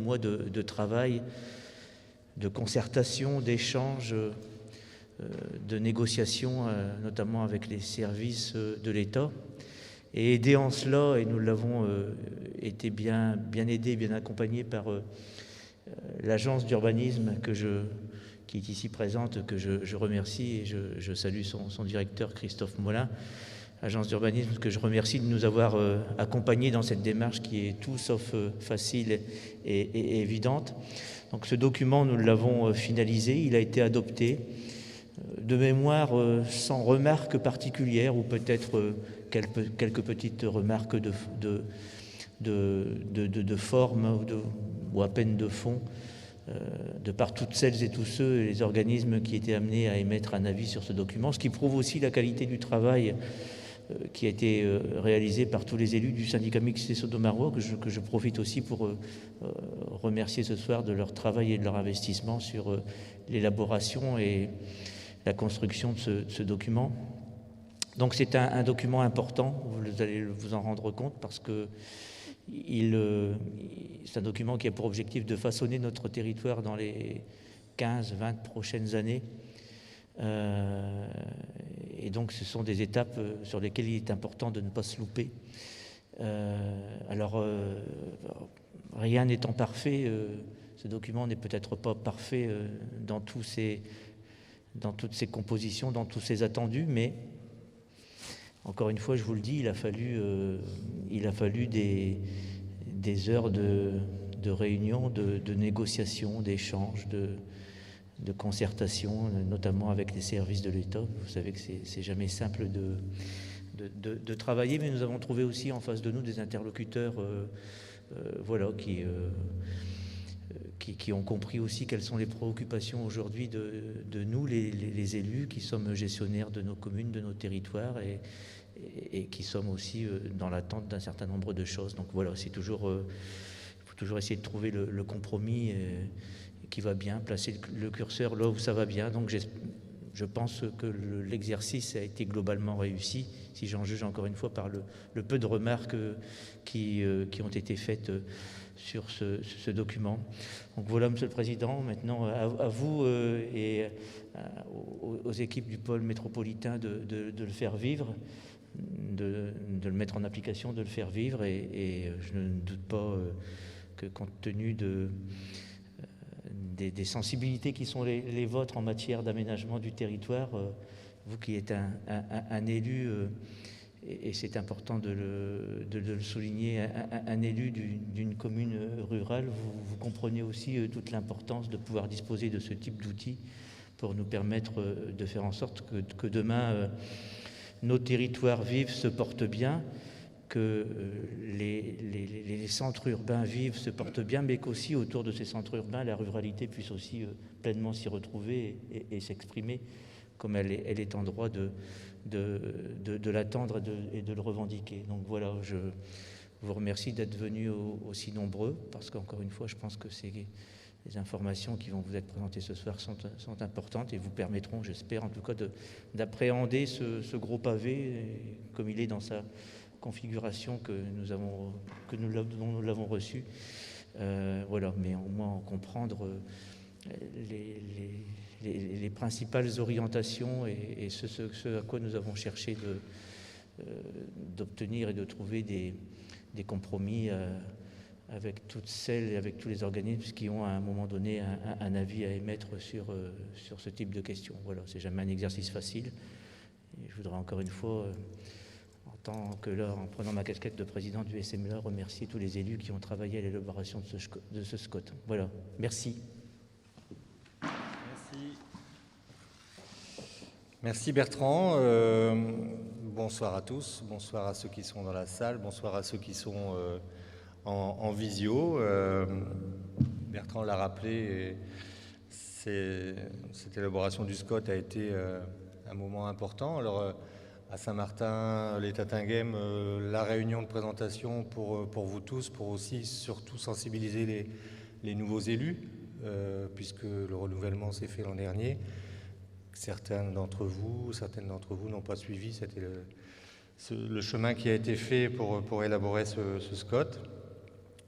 Mois de travail, de concertation, d'échange, de négociation, notamment avec les services de l'État. Et aidé en cela, et nous l'avons été bien aidés, bien accompagnés par l'agence d'urbanisme qui est ici présente, que je remercie, et je salue son directeur Christophe Molin, agence d'urbanisme que je remercie de nous avoir accompagnés dans cette démarche qui est tout sauf facile et évidente. Donc ce document, nous l'avons finalisé, il a été adopté de mémoire sans remarques particulières, ou peut-être quelques petites remarques de forme ou à peine de fond, de par toutes celles et tous ceux et les organismes qui étaient amenés à émettre un avis sur ce document, ce qui prouve aussi la qualité du travail qui a été réalisé par tous les élus du syndicat mixte des Sodomarois, que je profite aussi pour remercier ce soir de leur travail et de leur investissement sur l'élaboration et la construction de ce document. Donc c'est un document important, vous allez vous en rendre compte, parce que c'est un document qui a pour objectif de façonner notre territoire dans les 15-20 prochaines années. Et donc ce sont des étapes sur lesquelles il est important de ne pas se louper. Rien n'étant parfait, ce document n'est peut-être pas parfait dans toutes ses compositions, dans tous ses attendus, mais encore une fois, je vous le dis, il a fallu des heures de réunion, de négociation, d'échange, de concertation, notamment avec les services de l'État. Vous savez que c'est jamais simple de travailler, mais nous avons trouvé aussi en face de nous des interlocuteurs qui ont compris aussi quelles sont les préoccupations aujourd'hui de nous, les élus, qui sommes gestionnaires de nos communes, de nos territoires, et qui sommes aussi dans l'attente d'un certain nombre de choses. Donc voilà, il faut toujours essayer de trouver le compromis qui va bien, placer le curseur là où ça va bien. Donc je pense que l'exercice a été globalement réussi, si j'en juge encore une fois par le peu de remarques qui ont été faites sur ce document. Donc voilà, Monsieur le Président, maintenant à vous et aux équipes du pôle métropolitain de le faire vivre, de le mettre en application, de le faire vivre, et je ne doute pas que compte tenu des sensibilités qui sont les vôtres en matière d'aménagement du territoire, vous qui êtes un élu, et c'est important de le souligner, un élu d'une commune rurale, vous comprenez aussi toute l'importance de pouvoir disposer de ce type d'outils pour nous permettre de faire en sorte que demain nos territoires vivent, se portent bien, que les centres urbains vivent, se portent bien, mais qu'aussi autour de ces centres urbains, la ruralité puisse aussi pleinement s'y retrouver et s'exprimer comme elle est en droit de l'attendre et de le revendiquer. Donc voilà, je vous remercie d'être venus aussi nombreux, parce qu'encore une fois, je pense que les informations qui vont vous être présentées ce soir sont importantes et vous permettront, j'espère en tout cas, d'appréhender ce gros pavé comme il est dans sa configuration dont nous l'avons reçu. Voilà, mais au moins en comprendre les principales orientations et ce à quoi nous avons cherché d'obtenir et de trouver des compromis avec toutes celles et avec tous les organismes qui ont à un moment donné un avis à émettre sur ce type de questions. Voilà, c'est jamais un exercice facile. Et je voudrais encore une fois, en prenant ma casquette de président du SMLA, remercier tous les élus qui ont travaillé à l'élaboration de ce SCOT. Voilà, merci. Merci Bertrand. Bonsoir à tous, bonsoir à ceux qui sont dans la salle, bonsoir à ceux qui sont en visio. Bertrand l'a rappelé, cette élaboration du SCOT a été un moment important. Alors à Saint-Martin, les Tatinghem, la réunion de présentation pour vous tous, pour aussi surtout sensibiliser les nouveaux élus, puisque le renouvellement s'est fait l'an dernier. Certaines d'entre vous n'ont pas suivi. C'était le chemin qui a été fait pour élaborer ce SCOT.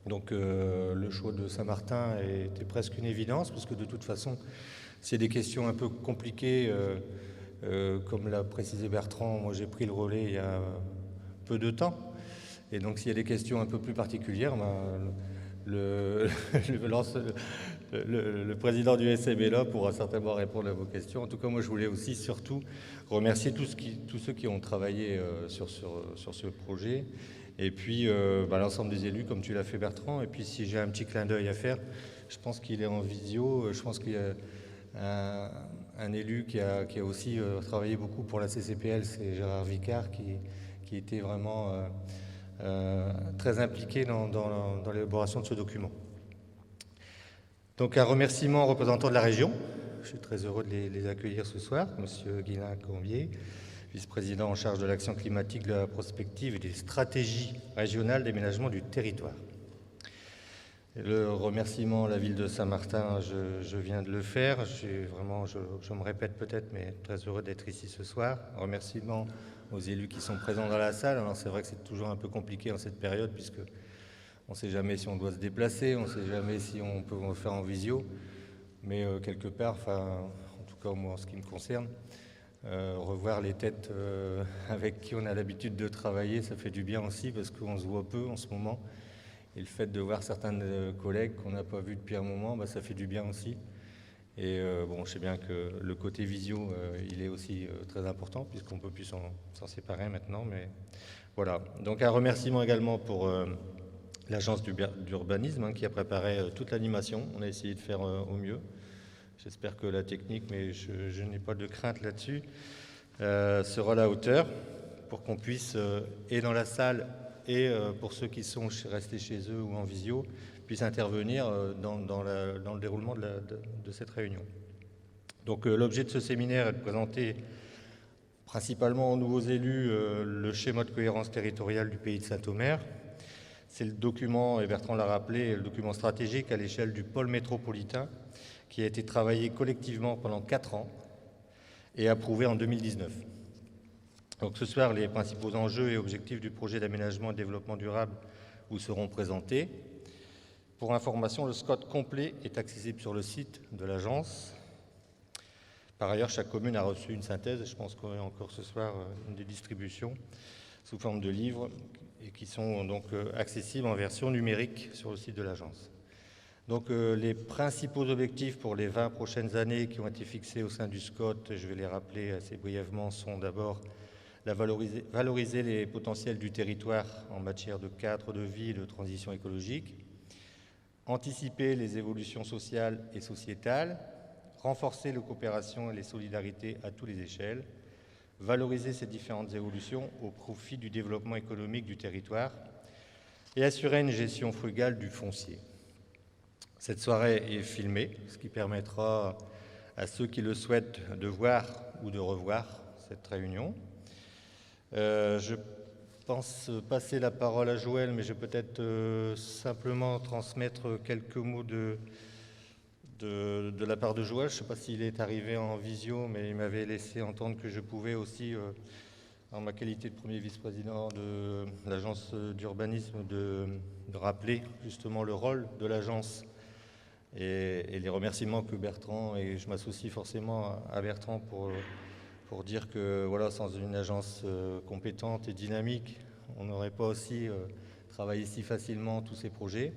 Donc le choix de Saint-Martin était presque une évidence, parce que de toute façon, c'est des questions un peu compliquées, comme l'a précisé Bertrand, moi j'ai pris le relais il y a peu de temps. Et donc s'il y a des questions un peu plus particulières, le président du SM est là pourra certainement répondre à vos questions. En tout cas, moi je voulais aussi surtout remercier tous ceux qui ont travaillé sur ce projet. Et puis l'ensemble des élus, comme tu l'as fait Bertrand. Et puis si j'ai un petit clin d'œil à faire, je pense qu'il est en visio. Je pense qu'il y a un élu qui a aussi travaillé beaucoup pour la CCPL, c'est Gérard Vicard, qui était vraiment très impliqué dans l'élaboration de ce document. Donc un remerciement aux représentants de la région. Je suis très heureux de les accueillir ce soir. Monsieur Guilain Combier, vice-président en charge de l'action climatique, de la prospective et des stratégies régionales d'aménagement du territoire. Le remerciement à la ville de Saint-Martin, je viens de le faire. Je me répète peut-être, mais très heureux d'être ici ce soir. Un remerciement aux élus qui sont présents dans la salle. Alors c'est vrai que c'est toujours un peu compliqué en cette période, puisque on ne sait jamais si on doit se déplacer, on ne sait jamais si on peut le faire en visio. Mais quelque part, en tout cas moi en ce qui me concerne, revoir les têtes avec qui on a l'habitude de travailler, ça fait du bien aussi, parce qu'on se voit peu en ce moment. Et le fait de voir certains collègues qu'on n'a pas vus depuis un moment, ça fait du bien aussi. Et je sais bien que le côté visio, il est aussi très important, puisqu'on ne peut plus s'en séparer maintenant. Mais voilà. Donc un remerciement également pour l'agence d'urbanisme qui a préparé toute l'animation. On a essayé de faire au mieux. J'espère que la technique, mais je n'ai pas de crainte là-dessus, sera à la hauteur pour qu'on puisse, et dans la salle, et pour ceux qui sont restés chez eux ou en visio, puissent intervenir dans le déroulement de cette réunion. Donc l'objet de ce séminaire est de présenter principalement aux nouveaux élus le schéma de cohérence territoriale du pays de Saint-Omer. C'est le document, et Bertrand l'a rappelé, le document stratégique à l'échelle du pôle métropolitain qui a été travaillé collectivement pendant 4 ans et approuvé en 2019. Donc ce soir, les principaux enjeux et objectifs du projet d'aménagement et de développement durable vous seront présentés. Pour information, le SCOT complet est accessible sur le site de l'agence. Par ailleurs, chaque commune a reçu une synthèse, je pense qu'on a encore ce soir une des distributions sous forme de livres et qui sont donc accessibles en version numérique sur le site de l'agence. Donc les principaux objectifs pour les 20 prochaines années qui ont été fixés au sein du SCOT, je vais les rappeler assez brièvement, sont d'abord valoriser les potentiels du territoire en matière de cadre de vie et de transition écologique, anticiper les évolutions sociales et sociétales, renforcer les coopérations et les solidarités à toutes les échelles, valoriser ces différentes évolutions au profit du développement économique du territoire et assurer une gestion frugale du foncier. Cette soirée est filmée, ce qui permettra à ceux qui le souhaitent de voir ou de revoir cette réunion. Je pense passer la parole à Joël, mais je vais peut-être simplement transmettre quelques mots de la part de Joël. Je ne sais pas s'il est arrivé en visio, mais il m'avait laissé entendre que je pouvais aussi, en ma qualité de premier vice-président de l'agence d'urbanisme, de rappeler justement le rôle de l'agence et les remerciements que Bertrand, et je m'associe forcément à Bertrand pour dire que voilà, sans une agence compétente et dynamique, on n'aurait pas aussi travaillé si facilement tous ces projets.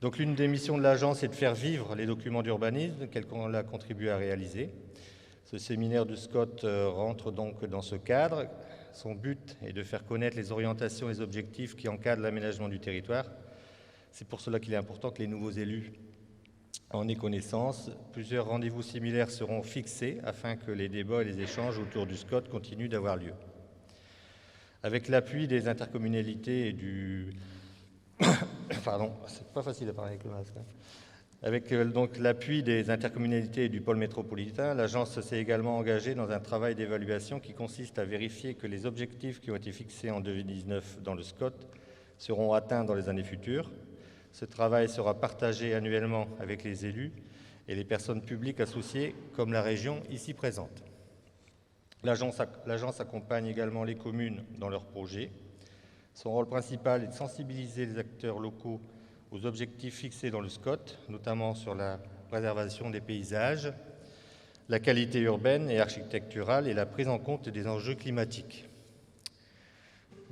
Donc l'une des missions de l'agence est de faire vivre les documents d'urbanisme qu'elle a contribué à réaliser. Ce séminaire du SCOT rentre donc dans ce cadre. Son but est de faire connaître les orientations et les objectifs qui encadrent l'aménagement du territoire. C'est pour cela qu'il est important que les nouveaux élus en aient connaissance. Plusieurs rendez-vous similaires seront fixés afin que les débats et les échanges autour du SCOT continuent d'avoir lieu. Avec l'appui des intercommunalités et du... Pardon, c'est pas facile à parler avec le masque. Avec donc l'appui des intercommunalités et du pôle métropolitain, l'agence s'est également engagée dans un travail d'évaluation qui consiste à vérifier que les objectifs qui ont été fixés en 2019 dans le SCOT seront atteints dans les années futures. Ce travail sera partagé annuellement avec les élus et les personnes publiques associées, comme la région ici présente. L'agence accompagne également les communes dans leurs projets. Son rôle principal est de sensibiliser les acteurs locaux aux aux objectifs fixés dans le SCOT, notamment sur la préservation des paysages, la qualité urbaine et architecturale et la prise en compte des enjeux climatiques.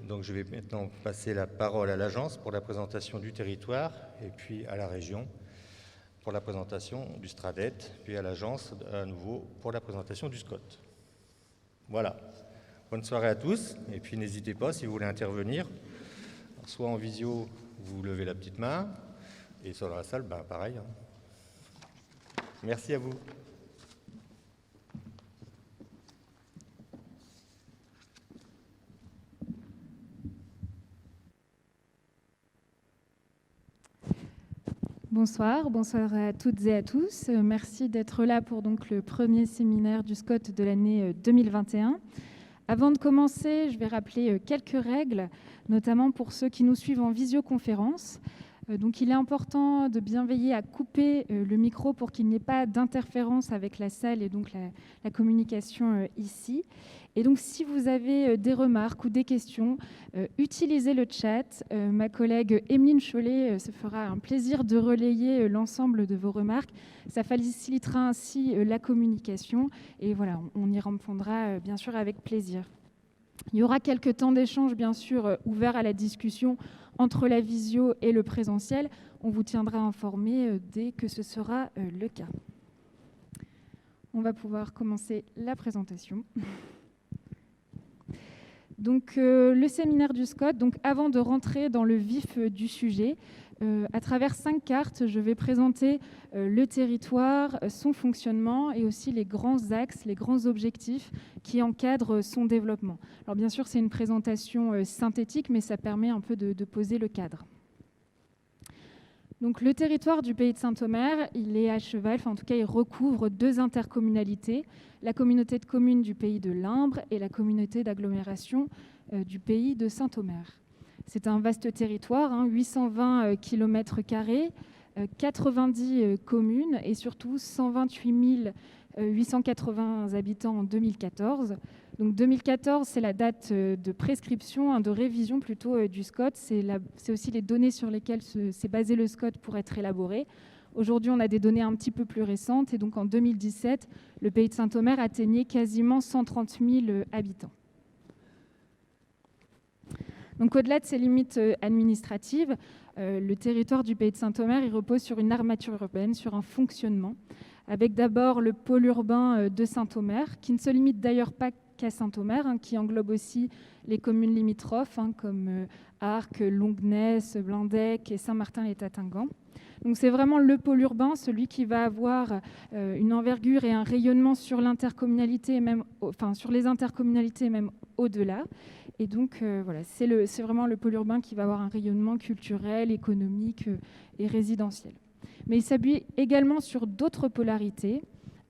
Donc je vais maintenant passer la parole à l'agence pour la présentation du territoire et puis à la région pour la présentation du STRADET, puis à l'agence à nouveau pour la présentation du SCOT. Voilà. Bonne soirée à tous et puis n'hésitez pas si vous voulez intervenir. Alors, soit en visio, vous levez la petite main et sur la salle, pareil. Merci à vous. Bonsoir à toutes et à tous. Merci d'être là pour donc le premier séminaire du SCOT de l'année 2021. Avant de commencer, je vais rappeler quelques règles, notamment pour ceux qui nous suivent en visioconférence. Donc il est important de bien veiller à couper le micro pour qu'il n'y ait pas d'interférence avec la salle et donc la communication ici. Et donc si vous avez des remarques ou des questions, utilisez le chat. Ma collègue Emeline Chollet se fera un plaisir de relayer l'ensemble de vos remarques. Ça facilitera ainsi la communication et voilà, on y répondra bien sûr avec plaisir. Il y aura quelques temps d'échange bien sûr ouverts à la discussion entre la visio et le présentiel. On vous tiendra informé dès que ce sera le cas. On va pouvoir commencer la présentation. Donc, le séminaire du SCOT, donc, avant de rentrer dans le vif du sujet, à travers 5 cartes, je vais présenter le territoire, son fonctionnement et aussi les grands axes, les grands objectifs qui encadrent son développement. Alors bien sûr, c'est une présentation synthétique, mais ça permet un peu de poser le cadre. Donc, le territoire du pays de Saint-Omer, il est à cheval, en tout cas, il recouvre 2 intercommunalités, la communauté de communes du pays de Limbre et la communauté d'agglomération du pays de Saint-Omer. C'est un vaste territoire, 820 km², 90 communes et surtout 128 880 habitants en 2014. Donc 2014, c'est la date de prescription, de révision plutôt du SCOT. C'est aussi les données sur lesquelles s'est basé le SCOT pour être élaboré. Aujourd'hui, on a des données un petit peu plus récentes. Et donc en 2017, le pays de Saint-Omer atteignait quasiment 130 000 habitants. Donc au-delà de ces limites administratives, le territoire du pays de Saint-Omer, il repose sur une armature urbaine, sur un fonctionnement, avec d'abord le pôle urbain de Saint-Omer, qui ne se limite d'ailleurs pas qu'à Saint-Omer, qui englobe aussi les communes limitrophes, comme Arques, Longuenesse, Blandec et Saint-Martin-les-Tatingans. Donc c'est vraiment le pôle urbain, celui qui va avoir une envergure et un rayonnement sur l'intercommunalité, sur les intercommunalités et même au-delà. Et donc voilà, c'est vraiment le pôle urbain qui va avoir un rayonnement culturel, économique et résidentiel. Mais il s'appuie également sur d'autres polarités,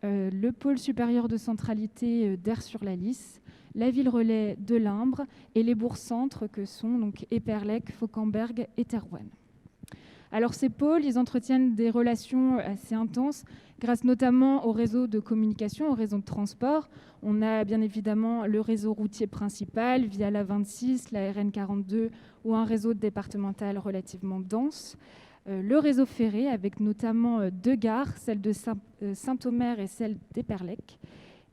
le pôle supérieur de centralité d'Aire-sur-la-Lys, la ville relais de Limbre et les bourgs-centres que sont donc Éperlec, Fauquemberg et Thérouanne. Alors ces pôles, ils entretiennent des relations assez intenses grâce notamment au réseau de communication, au réseau de transport. On a bien évidemment le réseau routier principal via la 26, la RN 42 ou un réseau départemental relativement dense. Le réseau ferré avec notamment 2 gares, celle de Saint-Omer et celle d'Éperlec.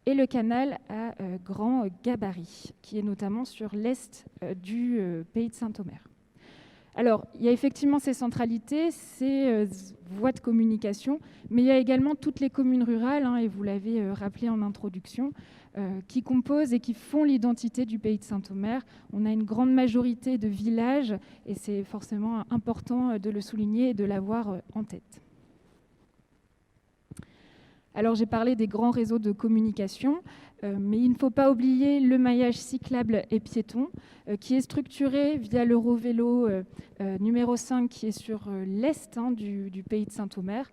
Et le canal à grand gabarit, qui est notamment sur l'est du pays de Saint-Omer. Alors, il y a effectivement ces centralités, ces voies de communication, mais il y a également toutes les communes rurales, et vous l'avez rappelé en introduction, qui composent et qui font l'identité du pays de Saint-Omer. On a une grande majorité de villages, et c'est forcément important de le souligner et de l'avoir en tête. Alors, j'ai parlé des grands réseaux de communication, mais il ne faut pas oublier le maillage cyclable et piéton, qui est structuré via l'Eurovélo numéro 5, qui est sur l'est du pays de Saint-Omer,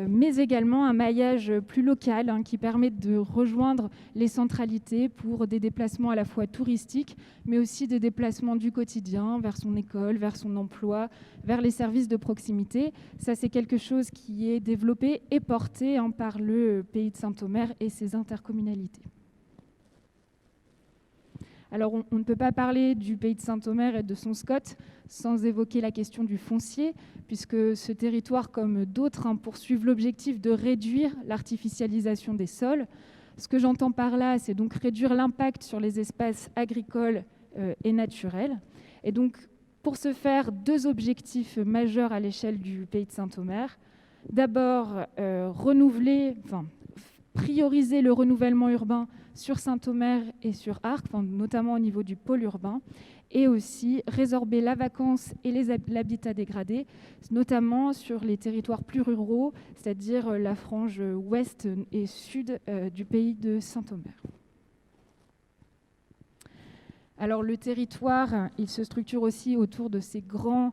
mais également un maillage plus local qui permet de rejoindre les centralités pour des déplacements à la fois touristiques, mais aussi des déplacements du quotidien vers son école, vers son emploi, vers les services de proximité. Ça, c'est quelque chose qui est développé et porté par le pays de Saint-Omer et ses intercommunalités. Alors on ne peut pas parler du pays de Saint-Omer et de son SCOT sans évoquer la question du foncier, puisque ce territoire, comme d'autres, poursuivent l'objectif de réduire l'artificialisation des sols. Ce que j'entends par là, c'est donc réduire l'impact sur les espaces agricoles et naturels. Et donc, pour ce faire, 2 objectifs majeurs à l'échelle du pays de Saint-Omer. D'abord, prioriser le renouvellement urbain sur Saint-Omer et sur Arques, notamment au niveau du pôle urbain, et aussi résorber la vacance et l'habitat dégradé, notamment sur les territoires plus ruraux, c'est-à-dire la frange ouest et sud du pays de Saint-Omer. Alors le territoire, il se structure aussi autour de ces grands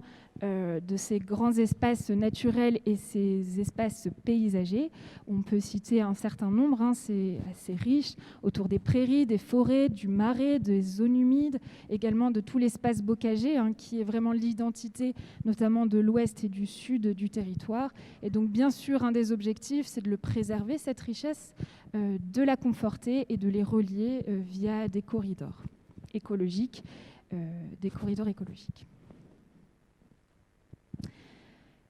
espaces naturels et ces espaces paysagers. On peut citer un certain nombre, c'est assez riche, autour des prairies, des forêts, du marais, des zones humides, également de tout l'espace bocager, qui est vraiment l'identité notamment de l'ouest et du sud du territoire. Et donc bien sûr, un des objectifs, c'est de le préserver, cette richesse, de la conforter et de les relier via des corridors écologiques,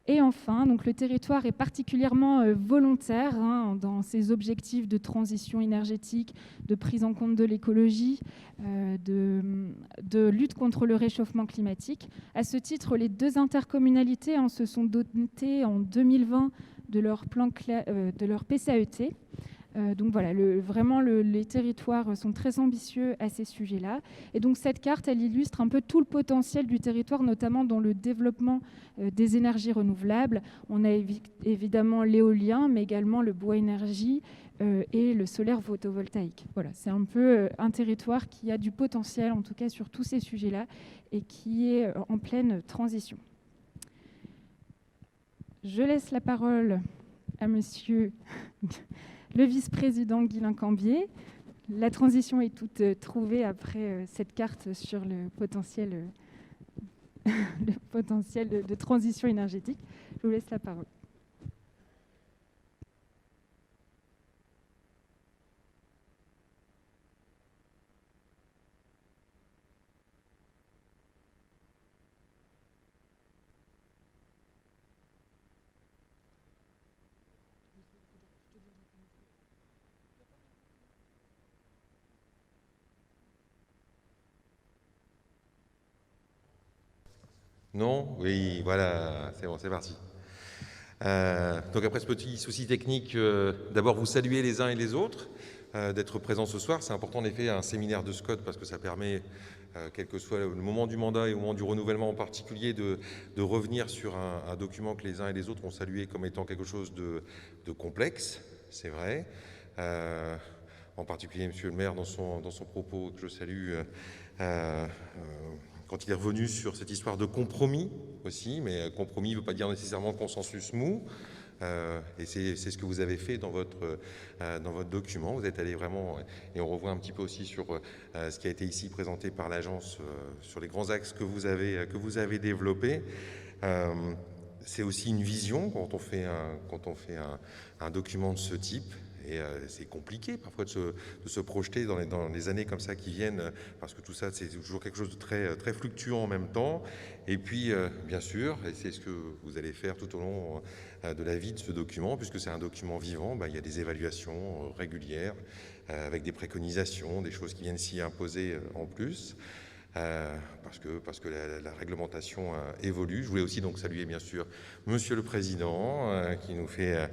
Et enfin, donc le territoire est particulièrement volontaire dans ses objectifs de transition énergétique, de prise en compte de l'écologie, de lutte contre le réchauffement climatique. À ce titre, les 2 intercommunalités se sont dotées en 2020 de leur PCAET. Donc voilà, les territoires sont très ambitieux à ces sujets-là. Et donc cette carte, elle illustre un peu tout le potentiel du territoire, notamment dans le développement des énergies renouvelables. On a évidemment l'éolien, mais également le bois énergie et le solaire photovoltaïque. Voilà, c'est un peu un territoire qui a du potentiel, en tout cas sur tous ces sujets-là, et qui est en pleine transition. Je laisse la parole à monsieur le vice-président Guilain Cambier. La transition est toute trouvée après cette carte sur le potentiel de transition énergétique. Je vous laisse la parole. Non? Oui, voilà, c'est bon, c'est parti. Donc après ce petit souci technique, d'abord vous saluer les uns et les autres, d'être présents ce soir. C'est important en effet un séminaire de SCOT parce que ça permet, quel que soit le moment du mandat et au moment du renouvellement en particulier, de revenir sur un document que les uns et les autres ont salué comme étant quelque chose de complexe, c'est vrai. En particulier Monsieur le maire dans son propos que je salue, quand il est revenu sur cette histoire de compromis aussi, mais compromis ne veut pas dire nécessairement consensus mou, et c'est ce que vous avez fait dans votre document. Vous êtes allé vraiment, et on revoit un petit peu aussi sur ce qui a été ici présenté par l'agence, sur les grands axes que vous avez développés. C'est aussi une vision quand on fait un document de ce type. Et c'est compliqué parfois de se projeter dans les années comme ça qui viennent, parce que tout ça, c'est toujours quelque chose de très, très fluctuant en même temps. Et puis, bien sûr, et c'est ce que vous allez faire tout au long de la vie de ce document, puisque c'est un document vivant, il y a des évaluations régulières, avec des préconisations, des choses qui viennent s'y imposer en plus. Parce que la réglementation évolue. Je voulais aussi donc saluer bien sûr Monsieur le Président qui nous fait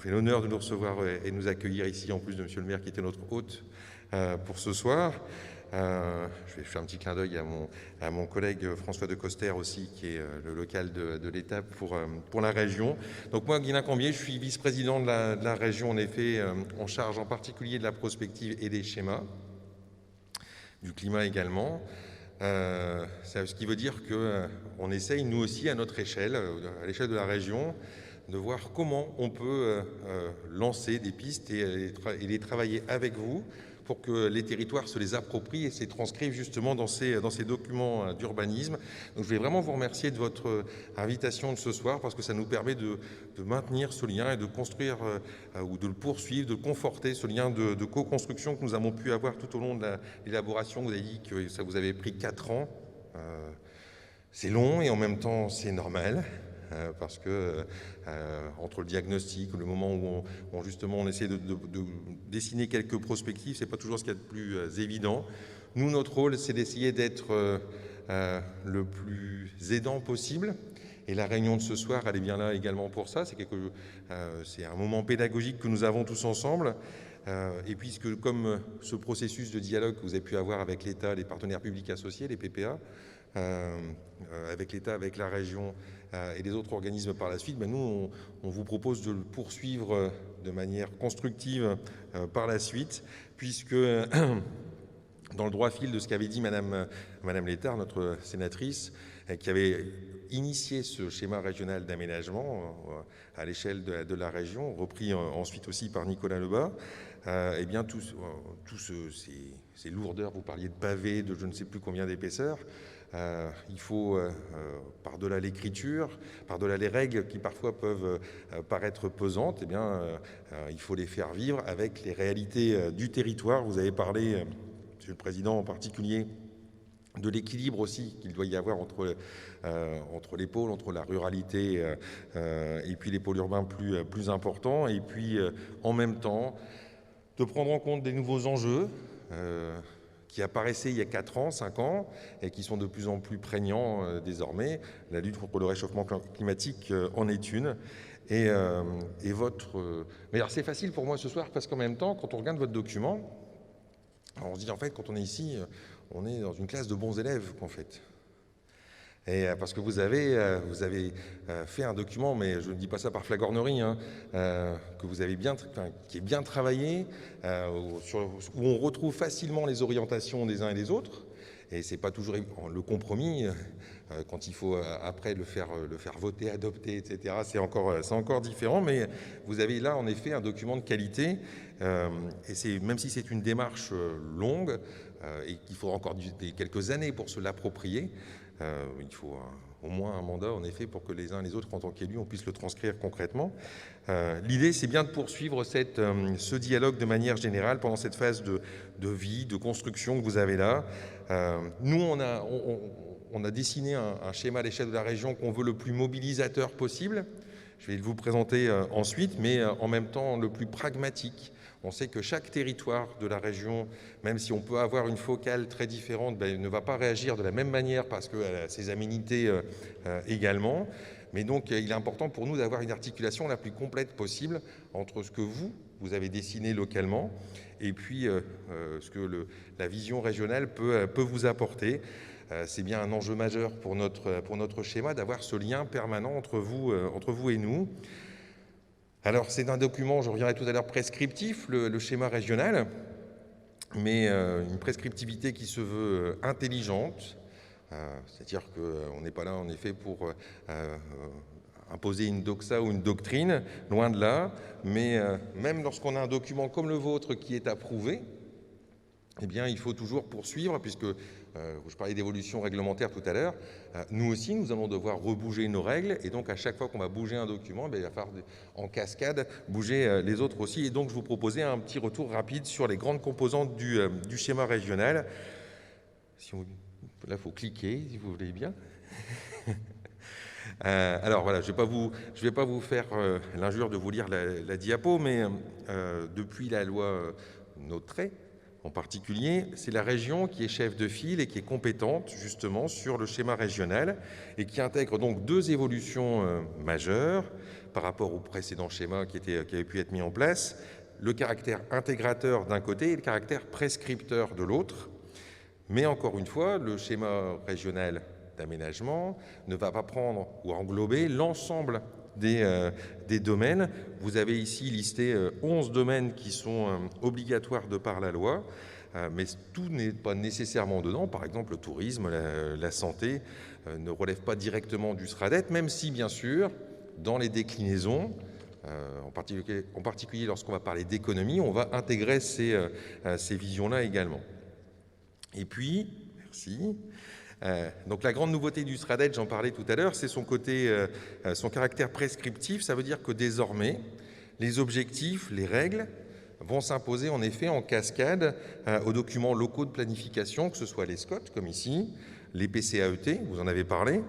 l'honneur de nous recevoir et de nous accueillir ici, en plus de Monsieur le maire qui était notre hôte pour ce soir. Je vais faire un petit clin d'œil à mon collègue François de Coster aussi, qui est le local de l'État pour la région. Donc moi, Guilain Cambier, je suis vice-président de la région, en effet, en charge en particulier de la prospective et des schémas, du climat également. Ce qui veut dire qu'on essaye, nous aussi, à notre échelle, à l'échelle de la région, de voir comment on peut lancer des pistes et les travailler avec vous pour que les territoires se les approprient et se les transcrivent justement dans ces documents d'urbanisme. Donc je vais vraiment vous remercier de votre invitation de ce soir parce que ça nous permet de maintenir ce lien et de construire ou de le poursuivre, de conforter ce lien de co-construction que nous avons pu avoir tout au long de l'élaboration. Vous avez dit que ça vous avait pris 4 ans. C'est long et en même temps c'est normal. Parce que entre le diagnostic, le moment où on essaie de dessiner quelques prospectives, c'est pas toujours ce qu'il y a de plus évident. Nous, notre rôle, c'est d'essayer d'être le plus aidant possible. Et la réunion de ce soir, elle est bien là également pour ça. C'est un moment pédagogique que nous avons tous ensemble. Et puisque comme ce processus de dialogue que vous avez pu avoir avec l'État, les partenaires publics associés, les PPA, avec l'État, avec la région et les autres organismes par la suite, nous, on vous propose de le poursuivre de manière constructive par la suite, puisque dans le droit fil de ce qu'avait dit Madame Létard, notre sénatrice, qui avait initié ce schéma régional d'aménagement à l'échelle de la région, repris ensuite aussi par Nicolas Lebas, eh bien, ces lourdeurs, vous parliez de pavés, de je ne sais plus combien d'épaisseur, il faut, par-delà l'écriture, par-delà les règles qui parfois peuvent paraître pesantes, eh bien, il faut les faire vivre avec les réalités du territoire. Vous avez parlé, Monsieur le Président en particulier, de l'équilibre aussi qu'il doit y avoir entre les pôles, entre la ruralité et puis les pôles urbains plus importants, et puis en même temps de prendre en compte des nouveaux enjeux qui apparaissaient il y a 4 ans, 5 ans, et qui sont de plus en plus prégnants désormais. La lutte contre le réchauffement climatique en est une. Mais alors c'est facile pour moi ce soir, parce qu'en même temps, quand on regarde votre document, on se dit en fait, quand on est ici, on est dans une classe de bons élèves, en fait. Et parce que vous avez fait un document, mais je ne dis pas ça par flagornerie, que vous avez qui est bien travaillé, où on retrouve facilement les orientations des uns et des autres. Et c'est pas toujours le compromis, quand il faut après le faire voter, adopter, etc. C'est encore différent, mais vous avez là en effet un document de qualité. Et même si c'est une démarche longue et qu'il faudra encore quelques années pour se l'approprier, il faut au moins un mandat, en effet, pour que les uns et les autres, en tant qu'élus, on puisse le transcrire concrètement. L'idée, c'est bien de poursuivre ce dialogue de manière générale pendant cette phase de vie, de construction que vous avez là. Nous, on a dessiné un schéma à l'échelle de la région qu'on veut le plus mobilisateur possible. Je vais vous le présenter ensuite, mais en même temps le plus pragmatique. On sait que chaque territoire de la région, même si on peut avoir une focale très différente, ne va pas réagir de la même manière parce qu'elle a ses aménités également. Mais donc, il est important pour nous d'avoir une articulation la plus complète possible entre ce que vous avez dessiné localement et puis ce que la vision régionale peut vous apporter. C'est bien un enjeu majeur pour notre schéma d'avoir ce lien permanent entre vous et nous. Alors, c'est un document, je reviendrai tout à l'heure, prescriptif, le schéma régional, mais une prescriptivité qui se veut intelligente, c'est-à-dire qu'on n'est pas là, en effet, pour imposer une doxa ou une doctrine, loin de là, mais même lorsqu'on a un document comme le vôtre qui est approuvé, eh bien, il faut toujours poursuivre, puisque je parlais d'évolution réglementaire tout à l'heure, nous aussi, nous allons devoir rebouger nos règles, et donc à chaque fois qu'on va bouger un document, il va falloir en cascade bouger les autres aussi. Et donc, je vous proposais un petit retour rapide sur les grandes composantes du schéma régional. Là, il faut cliquer, si vous voulez bien. Alors voilà, je ne vais pas vous faire l'injure de vous lire la diapo, mais depuis la loi Notret, en particulier, c'est la région qui est chef de file et qui est compétente justement sur le schéma régional et qui intègre donc 2 évolutions majeures par rapport au précédent schéma qui avait pu être mis en place, le caractère intégrateur d'un côté et le caractère prescripteur de l'autre. Mais encore une fois, le schéma régional d'aménagement ne va pas prendre ou englober l'ensemble des domaines. Vous avez ici listé 11 domaines qui sont obligatoires de par la loi, mais tout n'est pas nécessairement dedans. Par exemple, le tourisme, la santé ne relève pas directement du SRADET, même si, bien sûr, dans les déclinaisons, en particulier lorsqu'on va parler d'économie, on va intégrer ces visions-là également. Et puis, merci. Donc la grande nouveauté du SRADET, j'en parlais tout à l'heure, c'est son caractère prescriptif. Ça veut dire que désormais, les objectifs, les règles vont s'imposer en effet en cascade aux documents locaux de planification, que ce soit les SCOT, comme ici, les PCAET, vous en avez parlé,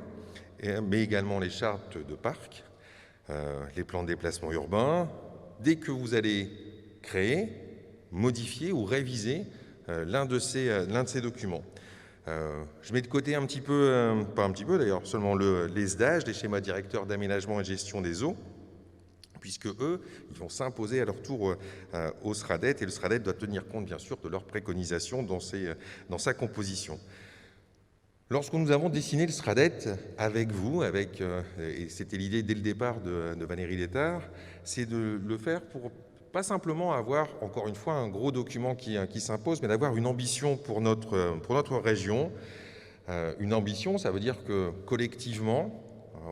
mais également les chartes de parc, les plans de déplacement urbain. Dès que vous allez créer, modifier ou réviser l'un de ces documents. Je mets de côté un petit peu, pas un petit peu d'ailleurs, seulement les SDAG, les schémas directeurs d'aménagement et de gestion des eaux, puisque eux, ils vont s'imposer à leur tour au SRADET, et le SRADET doit tenir compte, bien sûr, de leurs préconisations dans sa composition. Lorsque nous avons dessiné le SRADET avec vous, et c'était l'idée dès le départ de Valérie Létard, c'est de le faire pour pas simplement avoir, encore une fois, un gros document qui s'impose, mais d'avoir une ambition pour notre région. Une ambition, ça veut dire que collectivement,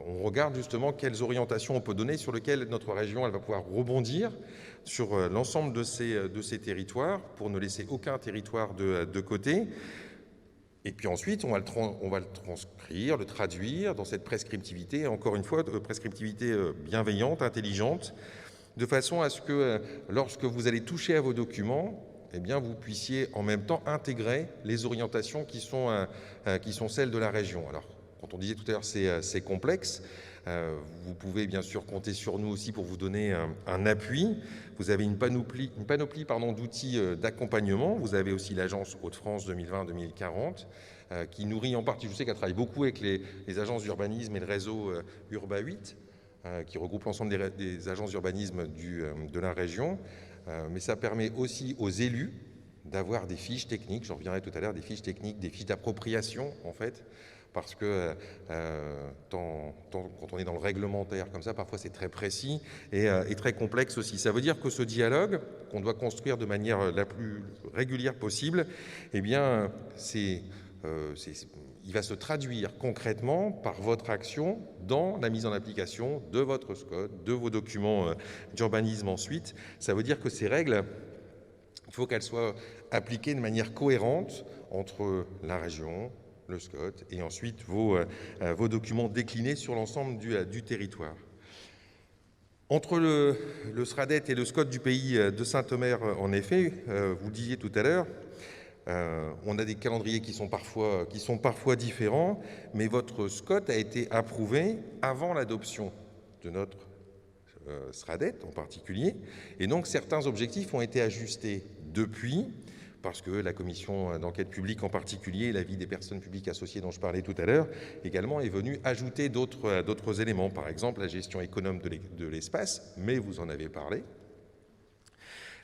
on regarde justement quelles orientations on peut donner sur lesquelles notre région elle va pouvoir rebondir sur l'ensemble de ces territoires pour ne laisser aucun territoire de côté. Et puis ensuite, on va le transcrire, le traduire dans cette prescriptivité, encore une fois, prescriptivité bienveillante, intelligente, de façon à ce que lorsque vous allez toucher à vos documents, eh bien, vous puissiez en même temps intégrer les orientations qui sont celles de la région. Alors, quand on disait tout à l'heure c'est complexe, vous pouvez bien sûr compter sur nous aussi pour vous donner un appui. Vous avez une panoplie d'outils d'accompagnement. Vous avez aussi l'agence Hauts-de-France 2020-2040 qui nourrit en partie, je sais qu'elle travaille beaucoup avec les agences d'urbanisme et le réseau Urba 8 qui regroupe l'ensemble des agences d'urbanisme de la région. Mais ça permet aussi aux élus d'avoir des fiches techniques, j'en reviendrai tout à l'heure, des fiches techniques, des fiches d'appropriation en fait, parce que quand on est dans le réglementaire comme ça, parfois c'est très précis et très complexe aussi. Ça veut dire que ce dialogue qu'on doit construire de manière la plus régulière possible, eh bien, il va se traduire concrètement par votre action dans la mise en application de votre SCOT, de vos documents d'urbanisme ensuite. Ça veut dire que ces règles, il faut qu'elles soient appliquées de manière cohérente entre la région, le SCOT, et ensuite vos documents déclinés sur l'ensemble du territoire. Entre le SRADET et le SCOT du pays de Saint-Omer, en effet, vous le disiez tout à l'heure, on a des calendriers qui sont parfois différents, mais votre SCOT a été approuvé avant l'adoption de notre SRADET en particulier, et donc certains objectifs ont été ajustés depuis, parce que la commission d'enquête publique en particulier, l'avis des personnes publiques associées dont je parlais tout à l'heure, également est venue ajouter d'autres éléments, par exemple la gestion économe de l'espace, mais vous en avez parlé,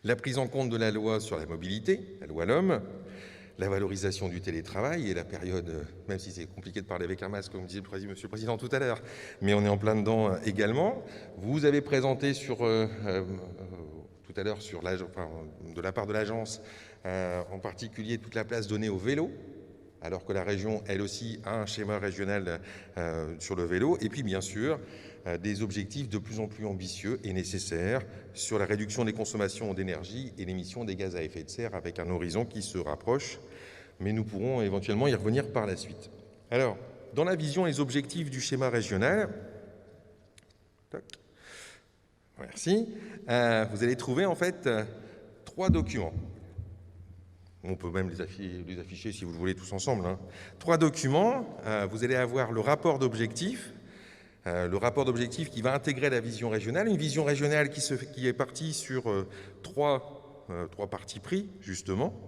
la prise en compte de la loi sur la mobilité, la loi LOM, la valorisation du télétravail et la période, même si c'est compliqué de parler avec un masque, comme disait Monsieur le Président tout à l'heure, mais on est en plein dedans également. Vous avez présenté tout à l'heure de la part de l'agence, en particulier toute la place donnée au vélo, alors que la région, elle aussi, a un schéma régional sur le vélo, et puis bien sûr, des objectifs de plus en plus ambitieux et nécessaires sur la réduction des consommations d'énergie et l'émission des gaz à effet de serre, avec un horizon qui se rapproche, mais nous pourrons éventuellement y revenir par la suite. Alors, dans la vision et les objectifs du schéma régional, merci, vous allez trouver en fait 3 documents. On peut même les afficher si vous le voulez tous ensemble. 3 documents, vous allez avoir le rapport d'objectifs, qui va intégrer la vision régionale, une vision régionale qui est partie sur 3 partis pris, justement,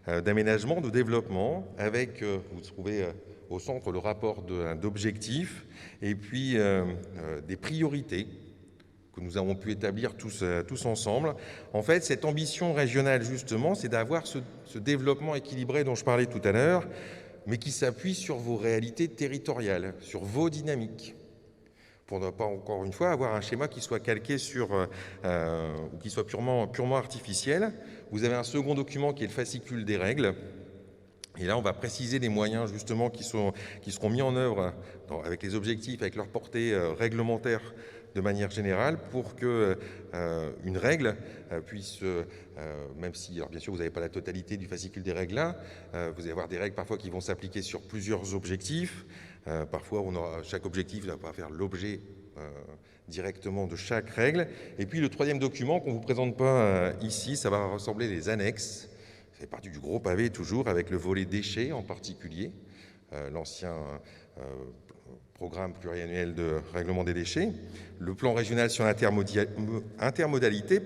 d'aménagement, de développement, avec, vous trouvez au centre le rapport d'objectifs, et puis des priorités que nous avons pu établir tous ensemble. En fait, cette ambition régionale, justement, c'est d'avoir ce développement équilibré dont je parlais tout à l'heure, mais qui s'appuie sur vos réalités territoriales, sur vos dynamiques, pour ne pas, encore une fois, avoir un schéma qui soit calqué ou qui soit purement artificiel. Vous avez un second document qui est le fascicule des règles. Et là, on va préciser les moyens, justement, qui seront mis en œuvre avec les objectifs, avec leur portée réglementaire de manière générale pour que une règle puisse, même si, alors bien sûr, vous n'avez pas la totalité du fascicule des règles là, vous allez avoir des règles parfois qui vont s'appliquer sur plusieurs objectifs. Parfois, chaque objectif ne va pas faire l'objet directement de chaque règle. Et puis, le troisième document qu'on ne vous présente pas ici, ça va ressembler les annexes. Ça fait partie du gros pavé, toujours, avec le volet déchets en particulier, l'ancien programme pluriannuel de règlement des déchets, le plan régional sur l'intermodalité,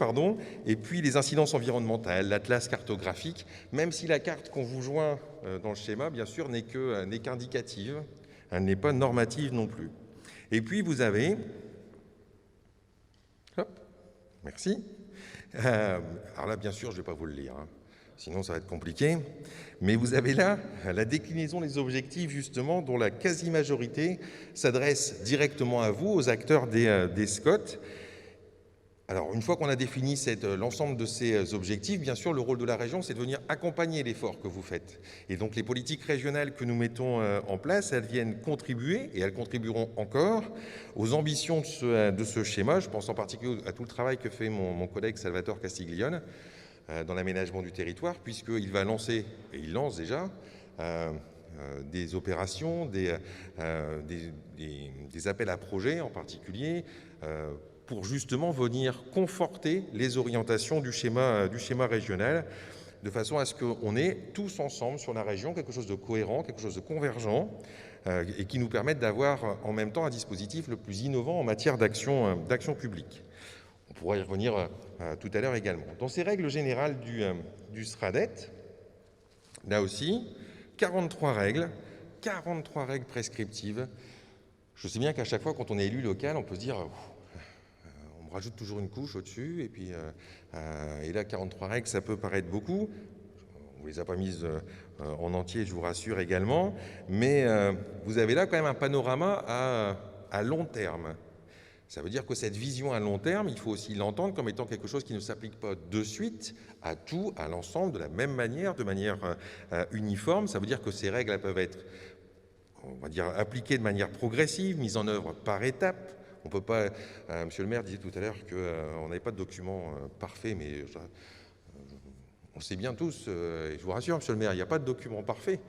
et puis les incidences environnementales, l'atlas cartographique, même si la carte qu'on vous joint dans le schéma, bien sûr, n'est qu'indicative, elle n'est pas normative non plus. Et puis vous avez, hop, merci, alors là, bien sûr, je ne vais pas vous le lire, hein. Sinon ça va être compliqué, mais vous avez là la déclinaison des objectifs justement dont la quasi-majorité s'adresse directement à vous, aux acteurs des SCOT. Alors une fois qu'on a défini l'ensemble de ces objectifs, bien sûr le rôle de la région c'est de venir accompagner l'effort que vous faites. Et donc les politiques régionales que nous mettons en place, elles viennent contribuer, et elles contribueront encore, aux ambitions de ce schéma. Je pense en particulier à tout le travail que fait mon collègue Salvatore Castiglione, dans l'aménagement du territoire, puisqu'il va lancer, et il lance déjà, des opérations, des appels à projets en particulier, pour justement venir conforter les orientations du schéma régional, de façon à ce qu'on ait tous ensemble sur la région quelque chose de cohérent, quelque chose de convergent, et qui nous permette d'avoir en même temps un dispositif le plus innovant en matière d'action publique. On pourra y revenir tout à l'heure également. Dans ces règles générales du SRADET, là aussi, 43 règles prescriptives. Je sais bien qu'à chaque fois, quand on est élu local, on peut se dire on me rajoute toujours une couche au-dessus, et puis et là, 43 règles, ça peut paraître beaucoup. On ne les a pas mises en entier, je vous rassure également, mais vous avez là quand même un panorama à long terme. Ça veut dire que cette vision à long terme, il faut aussi l'entendre comme étant quelque chose qui ne s'applique pas de suite à tout, à l'ensemble, de la même manière, de manière uniforme. Ça veut dire que ces règles elles peuvent être, on va dire, appliquées de manière progressive, mises en œuvre par étapes. On peut pas. Monsieur le maire disait tout à l'heure qu'on n'avait pas de document parfait, mais on sait bien tous, et je vous rassure, monsieur le maire, il n'y a pas de document parfait.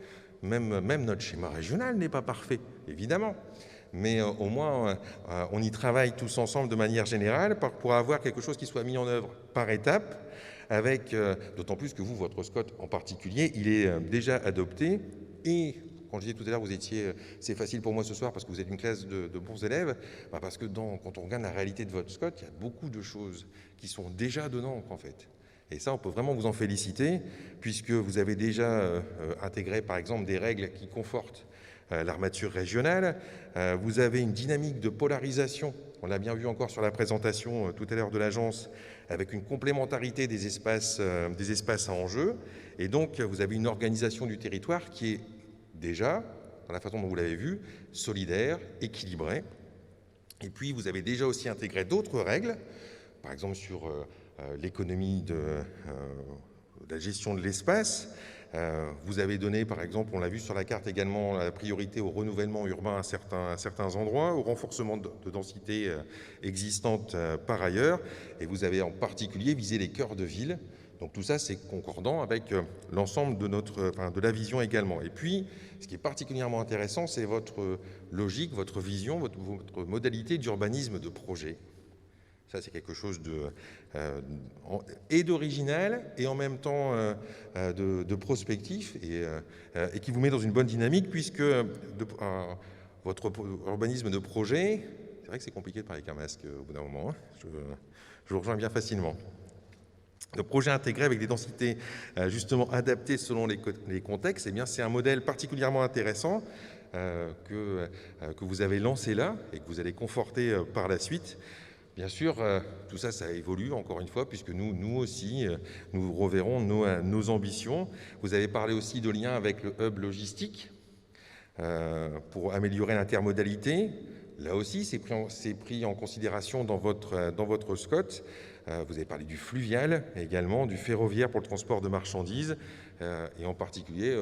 Même notre schéma régional n'est pas parfait, évidemment. Mais au moins, on y travaille tous ensemble de manière générale pour avoir quelque chose qui soit mis en œuvre par étapes, avec, d'autant plus que vous, votre SCOT en particulier, il est déjà adopté. Et quand je disais tout à l'heure, c'est facile pour moi ce soir parce que vous êtes une classe de bons élèves, parce que quand on regarde la réalité de votre SCOT, il y a beaucoup de choses qui sont déjà dedans, en fait. Et ça, on peut vraiment vous en féliciter, puisque vous avez déjà intégré, par exemple, des règles qui confortent l'armature régionale. Vous avez une dynamique de polarisation, on l'a bien vu encore sur la présentation tout à l'heure de l'agence, avec une complémentarité des espaces à enjeu. Et donc, vous avez une organisation du territoire qui est déjà, dans la façon dont vous l'avez vu, solidaire, équilibrée. Et puis, vous avez déjà aussi intégré d'autres règles, par exemple sur l'économie de la gestion de l'espace. Vous avez donné, par exemple, on l'a vu sur la carte également, la priorité au renouvellement urbain à certains endroits, au renforcement de densité existante par ailleurs, et vous avez en particulier visé les cœurs de ville. Donc tout ça, c'est concordant avec l'ensemble de la vision également. Et puis, ce qui est particulièrement intéressant, c'est votre logique, votre vision, votre modalité d'urbanisme de projet. Ça, c'est quelque chose d'original et en même temps de prospectif et qui vous met dans une bonne dynamique, puisque votre urbanisme de projet, c'est vrai que c'est compliqué de parler avec un masque au bout d'un moment, hein, je vous rejoins bien facilement. Le projet intégré avec des densités justement adaptées selon les contextes, eh bien, c'est un modèle particulièrement intéressant que vous avez lancé là et que vous allez conforter par la suite. Bien sûr, tout ça, ça évolue, encore une fois, puisque nous aussi, nous reverrons nos ambitions. Vous avez parlé aussi de lien avec le hub logistique pour améliorer l'intermodalité. Là aussi, c'est pris en considération dans votre SCOT. Vous avez parlé du fluvial également, du ferroviaire pour le transport de marchandises, et en particulier,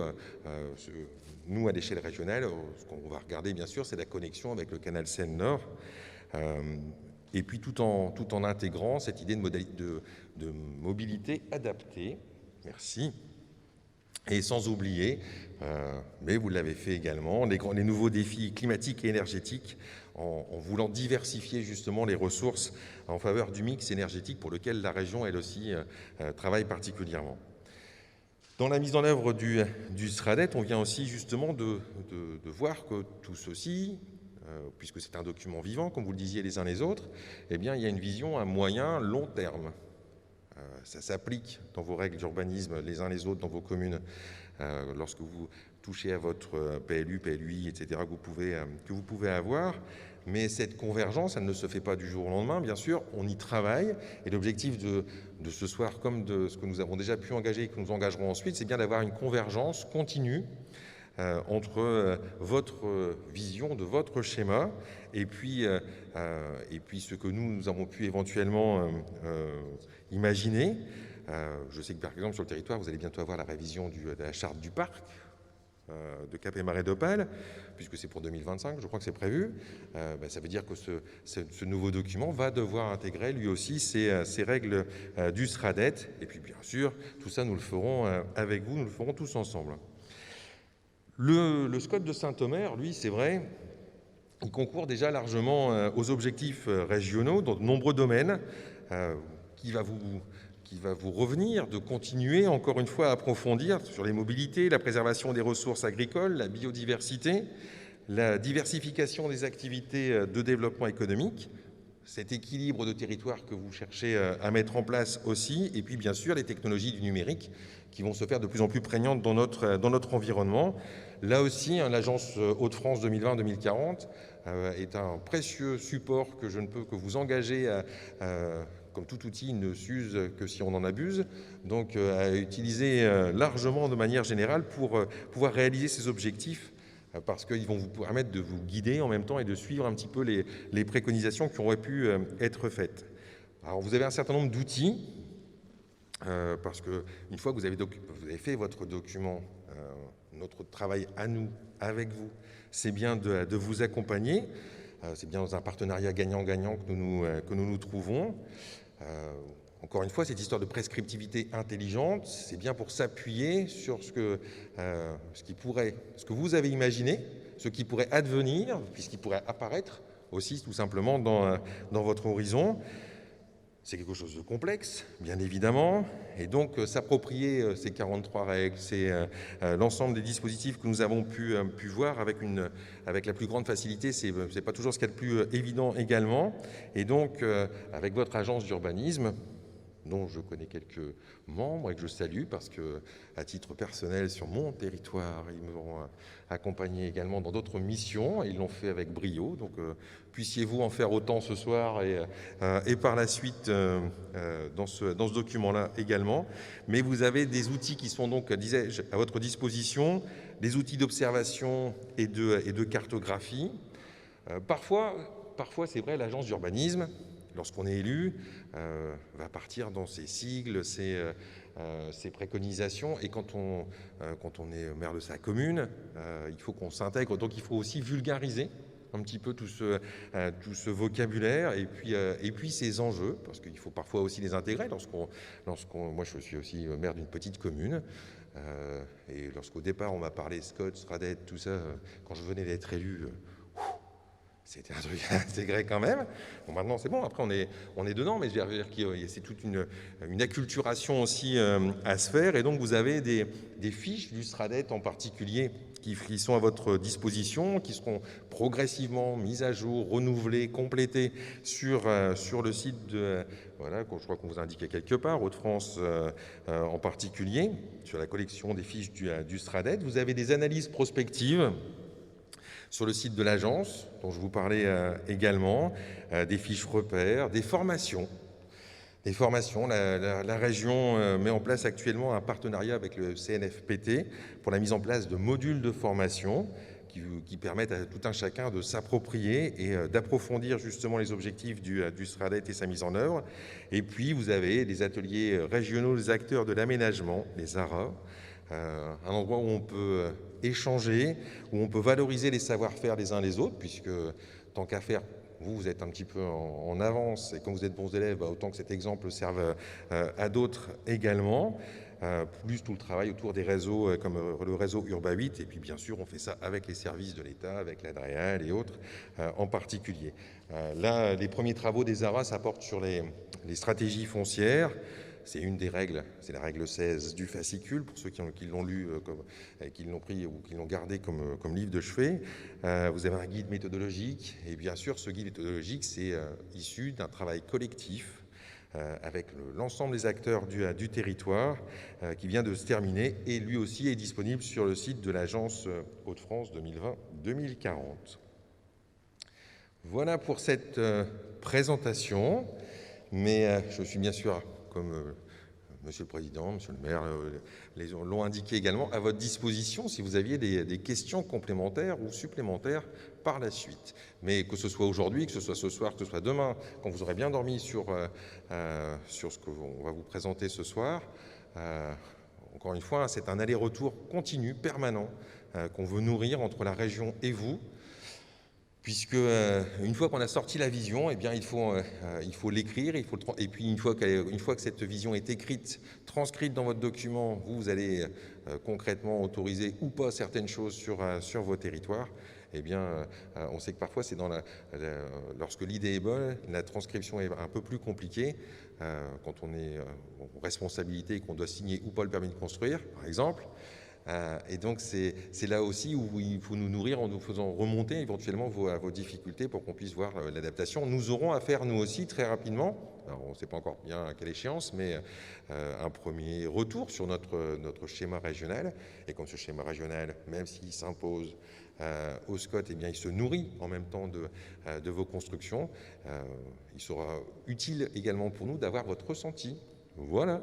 nous, à l'échelle régionale, ce qu'on va regarder, bien sûr, c'est la connexion avec le canal Seine-Nord, et puis tout en intégrant cette idée de mobilité adaptée. Merci. Et sans oublier, mais vous l'avez fait également, les nouveaux défis climatiques et énergétiques en voulant diversifier justement les ressources en faveur du mix énergétique pour lequel la région, elle aussi, travaille particulièrement. Dans la mise en œuvre du SRADET, on vient aussi justement de voir que tout ceci, puisque c'est un document vivant, comme vous le disiez les uns les autres, eh bien, il y a une vision à moyen, long terme. Ça s'applique dans vos règles d'urbanisme les uns les autres dans vos communes lorsque vous touchez à votre PLU, PLUI, etc. que vous pouvez avoir. Mais cette convergence, elle ne se fait pas du jour au lendemain, bien sûr, on y travaille. Et l'objectif de ce soir, comme de ce que nous avons déjà pu engager et que nous engagerons ensuite, c'est bien d'avoir une convergence continue entre votre vision de votre schéma et puis ce que nous avons pu éventuellement imaginer. Je sais que par exemple sur le territoire, vous allez bientôt avoir la révision de la charte du parc de Cap et Marais d'Opale, puisque c'est pour 2025, je crois que c'est prévu. Ça veut dire que ce nouveau document va devoir intégrer lui aussi ces règles du SRADET. Et puis bien sûr, tout ça nous le ferons avec vous, nous le ferons tous ensemble. Le SCOT de Saint-Omer, lui, c'est vrai, il concourt déjà largement aux objectifs régionaux dans de nombreux domaines qui va vous revenir de continuer encore une fois à approfondir sur les mobilités, la préservation des ressources agricoles, la biodiversité, la diversification des activités de développement économique, cet équilibre de territoire que vous cherchez à mettre en place aussi, et puis bien sûr les technologies du numérique qui vont se faire de plus en plus prégnantes dans notre environnement. Là aussi, l'agence Hauts-de-France 2020-2040 est un précieux support que je ne peux que vous engager comme tout outil ne s'use que si on en abuse, donc à utiliser largement de manière générale pour pouvoir réaliser ces objectifs, parce qu'ils vont vous permettre de vous guider en même temps et de suivre un petit peu les préconisations qui auraient pu être faites. Alors vous avez un certain nombre d'outils, parce qu'une fois que vous avez fait votre document, notre travail à nous, avec vous, c'est bien de vous accompagner, c'est bien dans un partenariat gagnant-gagnant que nous nous trouvons. Encore une fois, cette histoire de prescriptivité intelligente, c'est bien pour s'appuyer sur ce que vous avez imaginé, ce qui pourrait advenir, puisqu'il pourrait apparaître aussi tout simplement dans votre horizon. C'est quelque chose de complexe, bien évidemment, et donc s'approprier ces 43 règles, c'est l'ensemble des dispositifs que nous avons pu voir avec la plus grande facilité, c'est pas toujours ce qu'il y a de plus évident également, et donc avec votre agence d'urbanisme, dont je connais quelques membres et que je salue parce que, à titre personnel, sur mon territoire, ils m'ont accompagné également dans d'autres missions et ils l'ont fait avec brio. Donc, puissiez-vous en faire autant ce soir et par la suite dans ce document-là également. Mais vous avez des outils qui sont donc, disais-je, à votre disposition, des outils d'observation et de cartographie. Parfois, c'est vrai, l'agence d'urbanisme, lorsqu'on est élu, va partir dans ses sigles, ses préconisations. Et quand on est maire de sa commune, il faut qu'on s'intègre. Donc il faut aussi vulgariser un petit peu tout ce vocabulaire et puis ces enjeux, parce qu'il faut parfois aussi les intégrer. Moi, je suis aussi maire d'une petite commune. Et lorsqu'au départ, on m'a parlé SCOT, SRADET, tout ça, quand je venais d'être élu... C'était un truc intégré quand même. Bon, maintenant, c'est bon. Après, on est dedans, mais je veux dire que c'est toute une acculturation aussi à se faire. Et donc, vous avez des fiches du SRADET en particulier qui sont à votre disposition, qui seront progressivement mises à jour, renouvelées, complétées sur le site de... Voilà, je crois qu'on vous a indiqué quelque part, Hauts-de-France en particulier, sur la collection des fiches du SRADET. Vous avez des analyses prospectives sur le site de l'agence, dont je vous parlais également, des fiches repères, des formations. La région met en place actuellement un partenariat avec le CNFPT pour la mise en place de modules de formation qui permettent à tout un chacun de s'approprier et d'approfondir justement les objectifs du SRADET et sa mise en œuvre. Et puis, vous avez des ateliers régionaux des acteurs de l'aménagement, les ARA, un endroit où on peut échanger, où on peut valoriser les savoir-faire des uns des autres, puisque tant qu'à faire, vous êtes un petit peu en avance, et quand vous êtes bons élèves, autant que cet exemple serve à d'autres également. Plus tout le travail autour des réseaux comme le réseau Urba 8, et puis bien sûr on fait ça avec les services de l'État, avec l'Adréal et autres en particulier. Là, les premiers travaux des ARA, ça porte sur les stratégies foncières. C'est une des règles, c'est la règle 16 du fascicule, pour ceux qui l'ont lu, qui l'ont pris ou qui l'ont gardé comme livre de chevet. Vous avez un guide méthodologique, et bien sûr ce guide méthodologique, c'est issu d'un travail collectif avec l'ensemble des acteurs du territoire qui vient de se terminer, et lui aussi est disponible sur le site de l'agence Hauts-de-France 2020-2040. Voilà pour cette présentation, mais je suis bien sûr, comme Monsieur le Président, Monsieur le maire l'ont indiqué également, à votre disposition si vous aviez des questions complémentaires ou supplémentaires par la suite. Mais que ce soit aujourd'hui, que ce soit ce soir, que ce soit demain, quand vous aurez bien dormi sur ce qu'on va vous présenter ce soir, encore une fois, c'est un aller-retour continu, permanent, qu'on veut nourrir entre la région et vous, puisque une fois qu'on a sorti la vision, eh bien, il faut l'écrire, et puis une fois que cette vision est écrite, transcrite dans votre document, vous allez concrètement autoriser ou pas certaines choses sur vos territoires. Eh bien, on sait que parfois, c'est lorsque l'idée est bonne, la transcription est un peu plus compliquée, quand on est en responsabilité et qu'on doit signer ou pas le permis de construire, par exemple. Et donc, c'est là aussi où il faut nous nourrir en nous faisant remonter éventuellement vos difficultés pour qu'on puisse voir l'adaptation. Nous aurons à faire, nous aussi, très rapidement, alors on ne sait pas encore bien à quelle échéance, mais un premier retour sur notre schéma régional. Et comme ce schéma régional, même s'il s'impose au SCOT, eh bien, il se nourrit en même temps de vos constructions. Il sera utile également pour nous d'avoir votre ressenti. Voilà,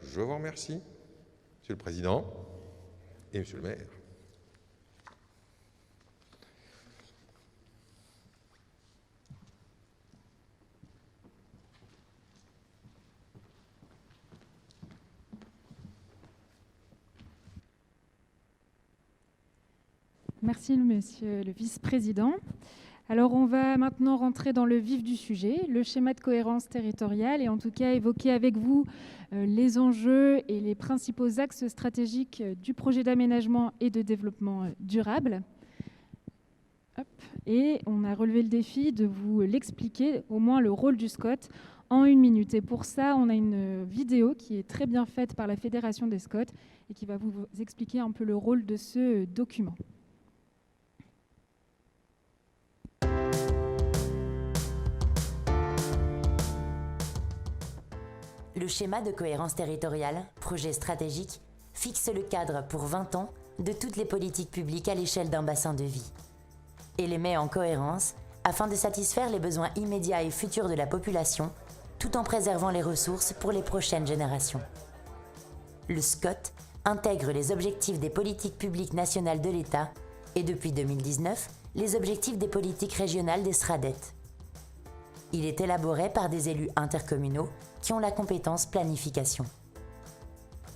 je vous remercie, Monsieur le Président et Monsieur le maire. Merci, Monsieur le Vice-président. Alors, on va maintenant rentrer dans le vif du sujet, le schéma de cohérence territoriale, et en tout cas évoquer avec vous les enjeux et les principaux axes stratégiques du projet d'aménagement et de développement durable. Hop. Et on a relevé le défi de vous l'expliquer, au moins le rôle du SCOT, en 1 minute. Et pour ça, on a une vidéo qui est très bien faite par la Fédération des SCOT et qui va vous expliquer un peu le rôle de ce document. Le schéma de cohérence territoriale, projet stratégique, fixe le cadre pour 20 ans de toutes les politiques publiques à l'échelle d'un bassin de vie et les met en cohérence afin de satisfaire les besoins immédiats et futurs de la population tout en préservant les ressources pour les prochaines générations. Le SCOT intègre les objectifs des politiques publiques nationales de l'État et depuis 2019, les objectifs des politiques régionales des SRADET. Il est élaboré par des élus intercommunaux qui ont la compétence planification.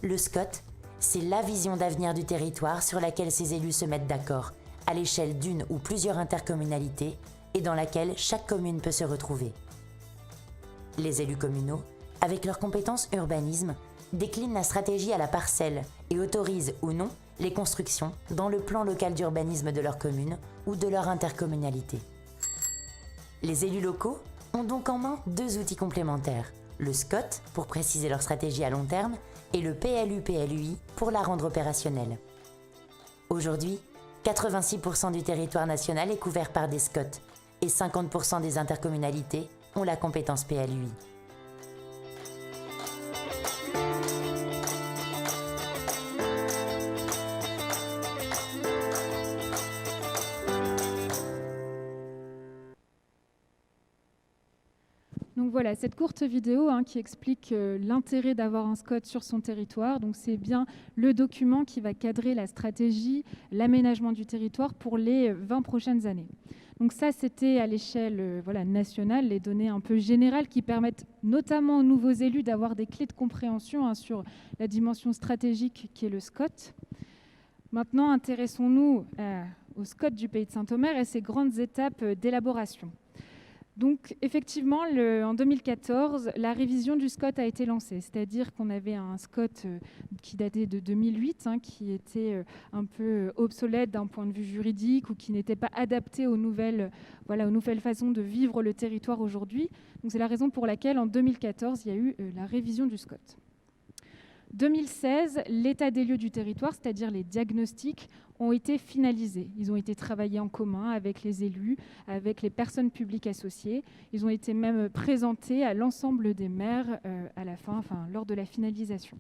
Le SCOT, c'est la vision d'avenir du territoire sur laquelle ces élus se mettent d'accord, à l'échelle d'une ou plusieurs intercommunalités et dans laquelle chaque commune peut se retrouver. Les élus communaux, avec leurs compétences urbanisme, déclinent la stratégie à la parcelle et autorisent ou non les constructions dans le plan local d'urbanisme de leur commune ou de leur intercommunalité. Les élus locaux ont donc en main 2 outils complémentaires, le SCOT pour préciser leur stratégie à long terme et le PLU-PLUI pour la rendre opérationnelle. Aujourd'hui, 86% du territoire national est couvert par des SCOT et 50% des intercommunalités ont la compétence PLUI. Donc voilà, cette courte vidéo qui explique l'intérêt d'avoir un SCOT sur son territoire. Donc c'est bien le document qui va cadrer la stratégie, l'aménagement du territoire pour les 20 prochaines années. Donc ça, c'était à l'échelle nationale, les données un peu générales qui permettent notamment aux nouveaux élus d'avoir des clés de compréhension sur la dimension stratégique qui est le SCOT. Maintenant, intéressons-nous au SCOT du Pays de Saint-Omer et ses grandes étapes d'élaboration. Donc effectivement, en 2014, la révision du SCOT a été lancée, c'est-à-dire qu'on avait un SCOT qui datait de 2008, qui était un peu obsolète d'un point de vue juridique ou qui n'était pas adapté aux nouvelles façons de vivre le territoire aujourd'hui. Donc c'est la raison pour laquelle en 2014, il y a eu la révision du SCOT. 2016, l'état des lieux du territoire, c'est-à-dire les diagnostics, ont été finalisés. Ils ont été travaillés en commun avec les élus, avec les personnes publiques associées. Ils ont été même présentés à l'ensemble des maires à la fin, lors de la finalisation.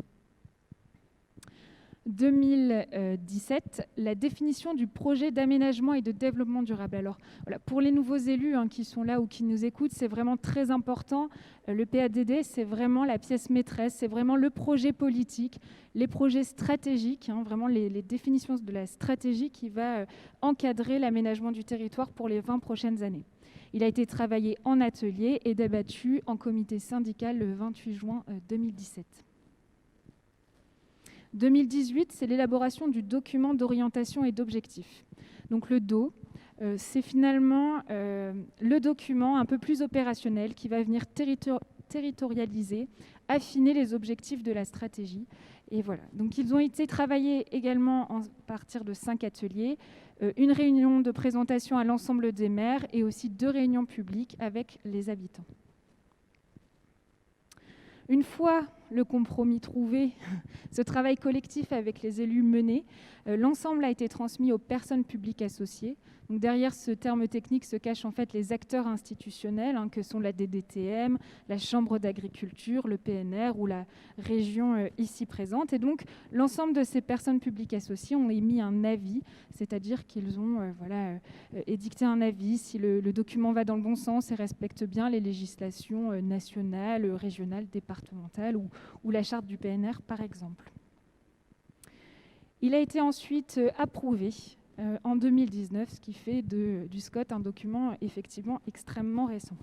2017, la définition du projet d'aménagement et de développement durable. Alors, voilà, pour les nouveaux élus qui sont là ou qui nous écoutent, c'est vraiment très important. Le PADD, c'est vraiment la pièce maîtresse, c'est vraiment le projet politique, les projets stratégiques, vraiment les définitions de la stratégie qui va encadrer l'aménagement du territoire pour les 20 prochaines années. Il a été travaillé en atelier et débattu en comité syndical le 28 juin 2017. 2018, c'est l'élaboration du document d'orientation et d'objectifs. Donc le DO, c'est finalement le document un peu plus opérationnel qui va venir territorialiser, affiner les objectifs de la stratégie. Et voilà. Donc ils ont été travaillés également à partir de 5 ateliers, une réunion de présentation à l'ensemble des maires et aussi 2 réunions publiques avec les habitants. Une fois le compromis trouvé, ce travail collectif avec les élus mené, l'ensemble a été transmis aux personnes publiques associées. Donc derrière ce terme technique se cachent en fait les acteurs institutionnels que sont la DDTM, la Chambre d'agriculture, le PNR ou la région ici présente. Et donc l'ensemble de ces personnes publiques associées ont émis un avis, c'est-à-dire qu'ils ont édicté un avis si le document va dans le bon sens et respecte bien les législations nationales, régionales, départementales ou la charte du PNR par exemple. Il a été ensuite approuvé en 2019, ce qui fait du SCOT un document effectivement extrêmement récent.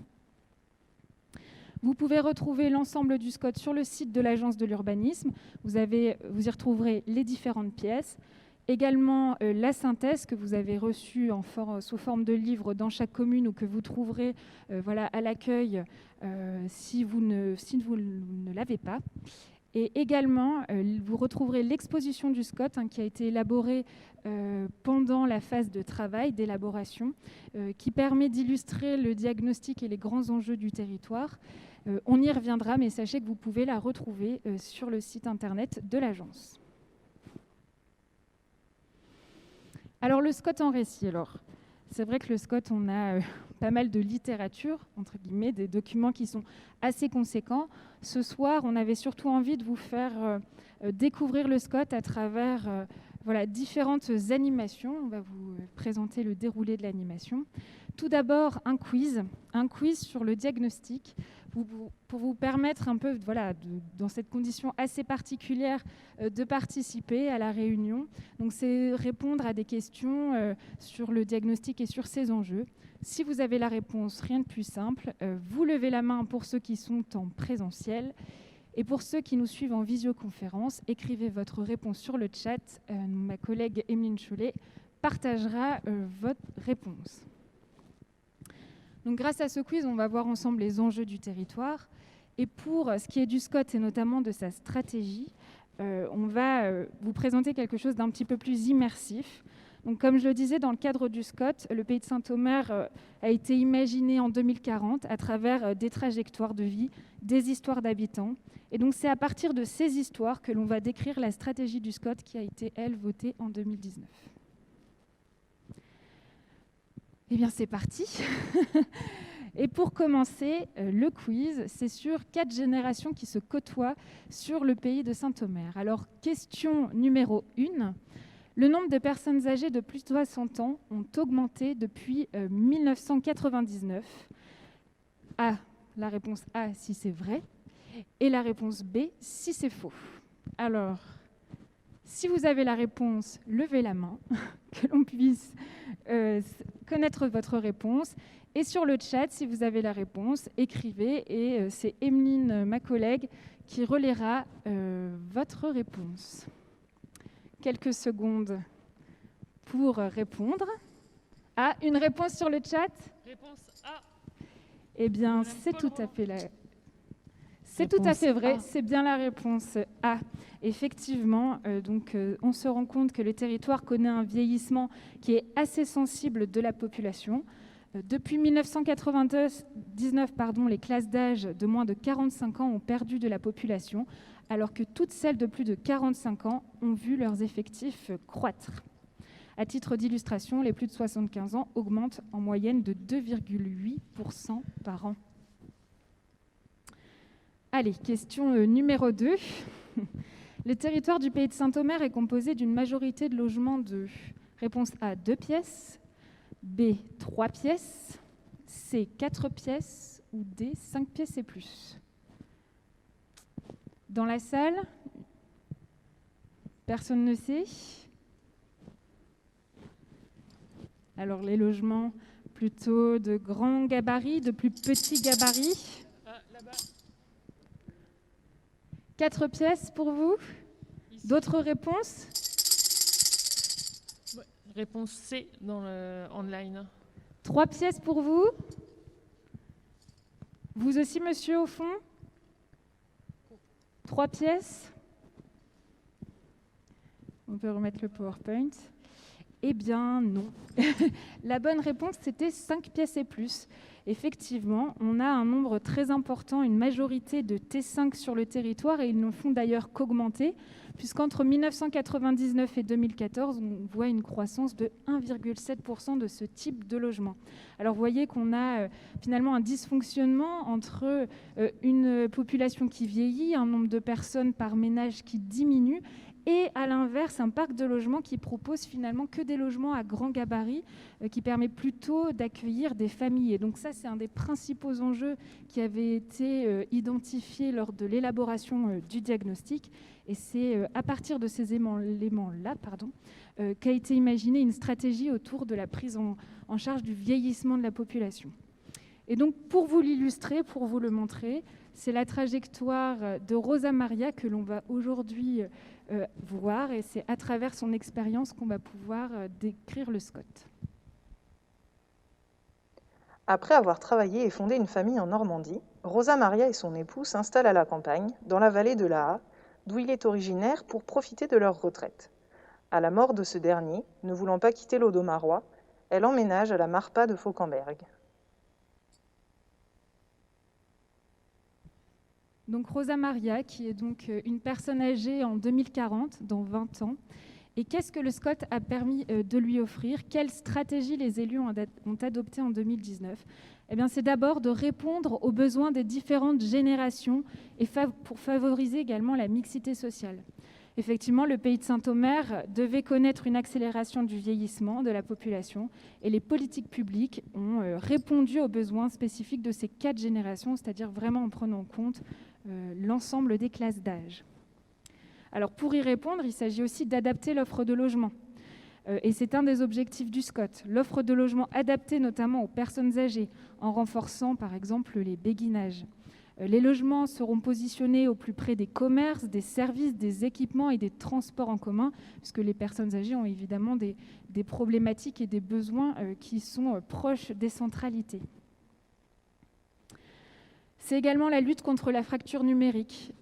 Vous pouvez retrouver l'ensemble du SCOT sur le site de l'Agence de l'urbanisme. Vous y retrouverez les différentes pièces. Également la synthèse que vous avez reçue sous forme de livre dans chaque commune ou que vous trouverez à l'accueil si vous ne l'avez pas. Et également, vous retrouverez l'exposition du SCOT qui a été élaborée pendant la phase de travail, d'élaboration, qui permet d'illustrer le diagnostic et les grands enjeux du territoire. On y reviendra, mais sachez que vous pouvez la retrouver sur le site internet de l'agence. Alors le SCOT en récit, c'est vrai que le SCOT, on a pas mal de littérature, entre guillemets, des documents qui sont assez conséquents. Ce soir, on avait surtout envie de vous faire découvrir le SCOT à travers différentes animations. On va vous présenter le déroulé de l'animation. Tout d'abord, un quiz sur le diagnostic, pour vous permettre un peu, dans cette condition assez particulière, de participer à la réunion. Donc, c'est répondre à des questions sur le diagnostic et sur ses enjeux. Si vous avez la réponse, rien de plus simple, vous levez la main pour ceux qui sont en présentiel. Et pour ceux qui nous suivent en visioconférence, écrivez votre réponse sur le chat. Ma collègue Emeline Chollet partagera votre réponse. Donc, grâce à ce quiz, on va voir ensemble les enjeux du territoire. Et pour ce qui est du SCOT et notamment de sa stratégie, on va vous présenter quelque chose d'un petit peu plus immersif. Donc, comme je le disais, dans le cadre du SCOT, le Pays de Saint-Omer a été imaginé en 2040 à travers des trajectoires de vie, des histoires d'habitants. Et donc, c'est à partir de ces histoires que l'on va décrire la stratégie du SCOT qui a été, elle, votée en 2019. Eh bien, c'est parti. Et pour commencer, le quiz, c'est sur 4 générations qui se côtoient sur le Pays de Saint-Omer. Alors, question numéro 1. Le nombre de personnes âgées de plus de 60 ans ont augmenté depuis 1999. La réponse A, si c'est vrai, et la réponse B, si c'est faux. Alors, si vous avez la réponse, levez la main, que l'on puisse connaître votre réponse. Et sur le chat, si vous avez la réponse, écrivez, et c'est Emeline, ma collègue, qui relaiera votre réponse. Quelques secondes pour répondre. Une réponse sur le chat ? Réponse A. Eh bien, c'est tout à fait la... C'est tout à fait vrai, c'est bien la réponse A. Effectivement, on se rend compte que le territoire connaît un vieillissement qui est assez sensible de la population. Depuis 1999, les classes d'âge de moins de 45 ans ont perdu de la population, alors que toutes celles de plus de 45 ans ont vu leurs effectifs croître. À titre d'illustration, les plus de 75 ans augmentent en moyenne de 2,8% par an. Allez, question numéro 2. Le territoire du pays de Saint-Omer est composé d'une majorité de logements de réponse A, 2 pièces, B, 3 pièces, C, 4 pièces ou D, 5 pièces et plus. Dans la salle, personne ne sait. Alors les logements plutôt de grands gabarits, de plus petits gabarits. Là-bas. 4 pièces pour vous. D'autres réponses? Réponse C dans le online. 3 pièces pour vous. Vous aussi, monsieur, au fond? 3 pièces. On peut remettre le PowerPoint. Eh bien, non. La bonne réponse, c'était 5 pièces et plus. Effectivement, on a un nombre très important, une majorité de T5 sur le territoire, et ils ne font d'ailleurs qu'augmenter, puisqu'entre 1999 et 2014, on voit une croissance de 1,7% de ce type de logement. Alors, vous voyez qu'on a finalement un dysfonctionnement entre une population qui vieillit, un nombre de personnes par ménage qui diminue, et à l'inverse, un parc de logements qui propose finalement que des logements à grand gabarit, qui permet plutôt d'accueillir des familles. Et donc ça, c'est un des principaux enjeux qui avait été identifié lors de l'élaboration du diagnostic. Et c'est à partir de ces éléments-là qu'a été imaginée une stratégie autour de la prise en charge du vieillissement de la population. Et donc, pour vous l'illustrer, pour vous le montrer, c'est la trajectoire de Rosa Maria que l'on va aujourd'hui voir, et c'est à travers son expérience qu'on va pouvoir décrire le SCOT. Après avoir travaillé et fondé une famille en Normandie, Rosa Maria et son époux s'installent à la campagne, dans la vallée de l'Aa, d'où il est originaire, pour profiter de leur retraite. À la mort de ce dernier, ne voulant pas quitter l'Audomarois, elle emménage à la Marpa de Fauquemberg. Donc Rosa Maria, qui est donc une personne âgée en 2040, dans 20 ans. Et qu'est-ce que le SCOT a permis de lui offrir? Quelle stratégie les élus ont adoptée en 2019? Eh bien, c'est d'abord de répondre aux besoins des différentes générations et pour favoriser également la mixité sociale. Effectivement, le pays de Saint-Omer devait connaître une accélération du vieillissement de la population, et les politiques publiques ont répondu aux besoins spécifiques de ces 4 générations, c'est-à-dire vraiment en prenant en compte l'ensemble des classes d'âge. Alors pour y répondre, il s'agit aussi d'adapter l'offre de logement. Et c'est un des objectifs du SCOT. L'offre de logement adaptée notamment aux personnes âgées, en renforçant par exemple les béguinages. Les logements seront positionnés au plus près des commerces, des services, des équipements et des transports en commun, puisque les personnes âgées ont évidemment des problématiques et des besoins qui sont proches des centralités. C'est également la lutte contre la fracture numérique.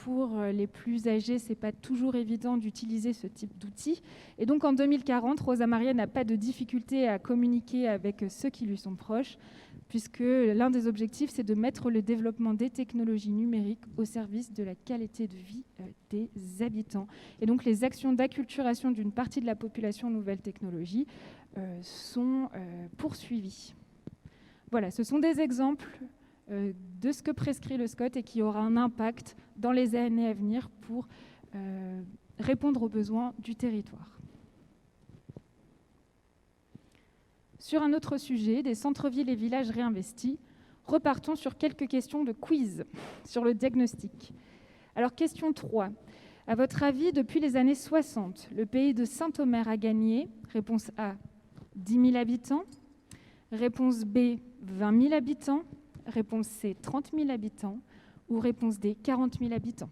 Pour les plus âgés, ce n'est pas toujours évident d'utiliser ce type d'outils. Et donc en 2040, Rosa Maria n'a pas de difficulté à communiquer avec ceux qui lui sont proches, puisque l'un des objectifs, c'est de mettre le développement des technologies numériques au service de la qualité de vie des habitants. Et donc les actions d'acculturation d'une partie de la population aux nouvelles technologies sont poursuivies. Voilà, ce sont des exemples de ce que prescrit le SCOT et qui aura un impact dans les années à venir pour répondre aux besoins du territoire. Sur un autre sujet, des centres-villes et villages réinvestis, repartons sur quelques questions de quiz sur le diagnostic. Alors, question 3. À votre avis, depuis les années 60, le pays de Saint-Omer a gagné, réponse A, 10 000 habitants, réponse B, 20 000 habitants, réponse C, 30 000 habitants, ou réponse D, 40 000 habitants.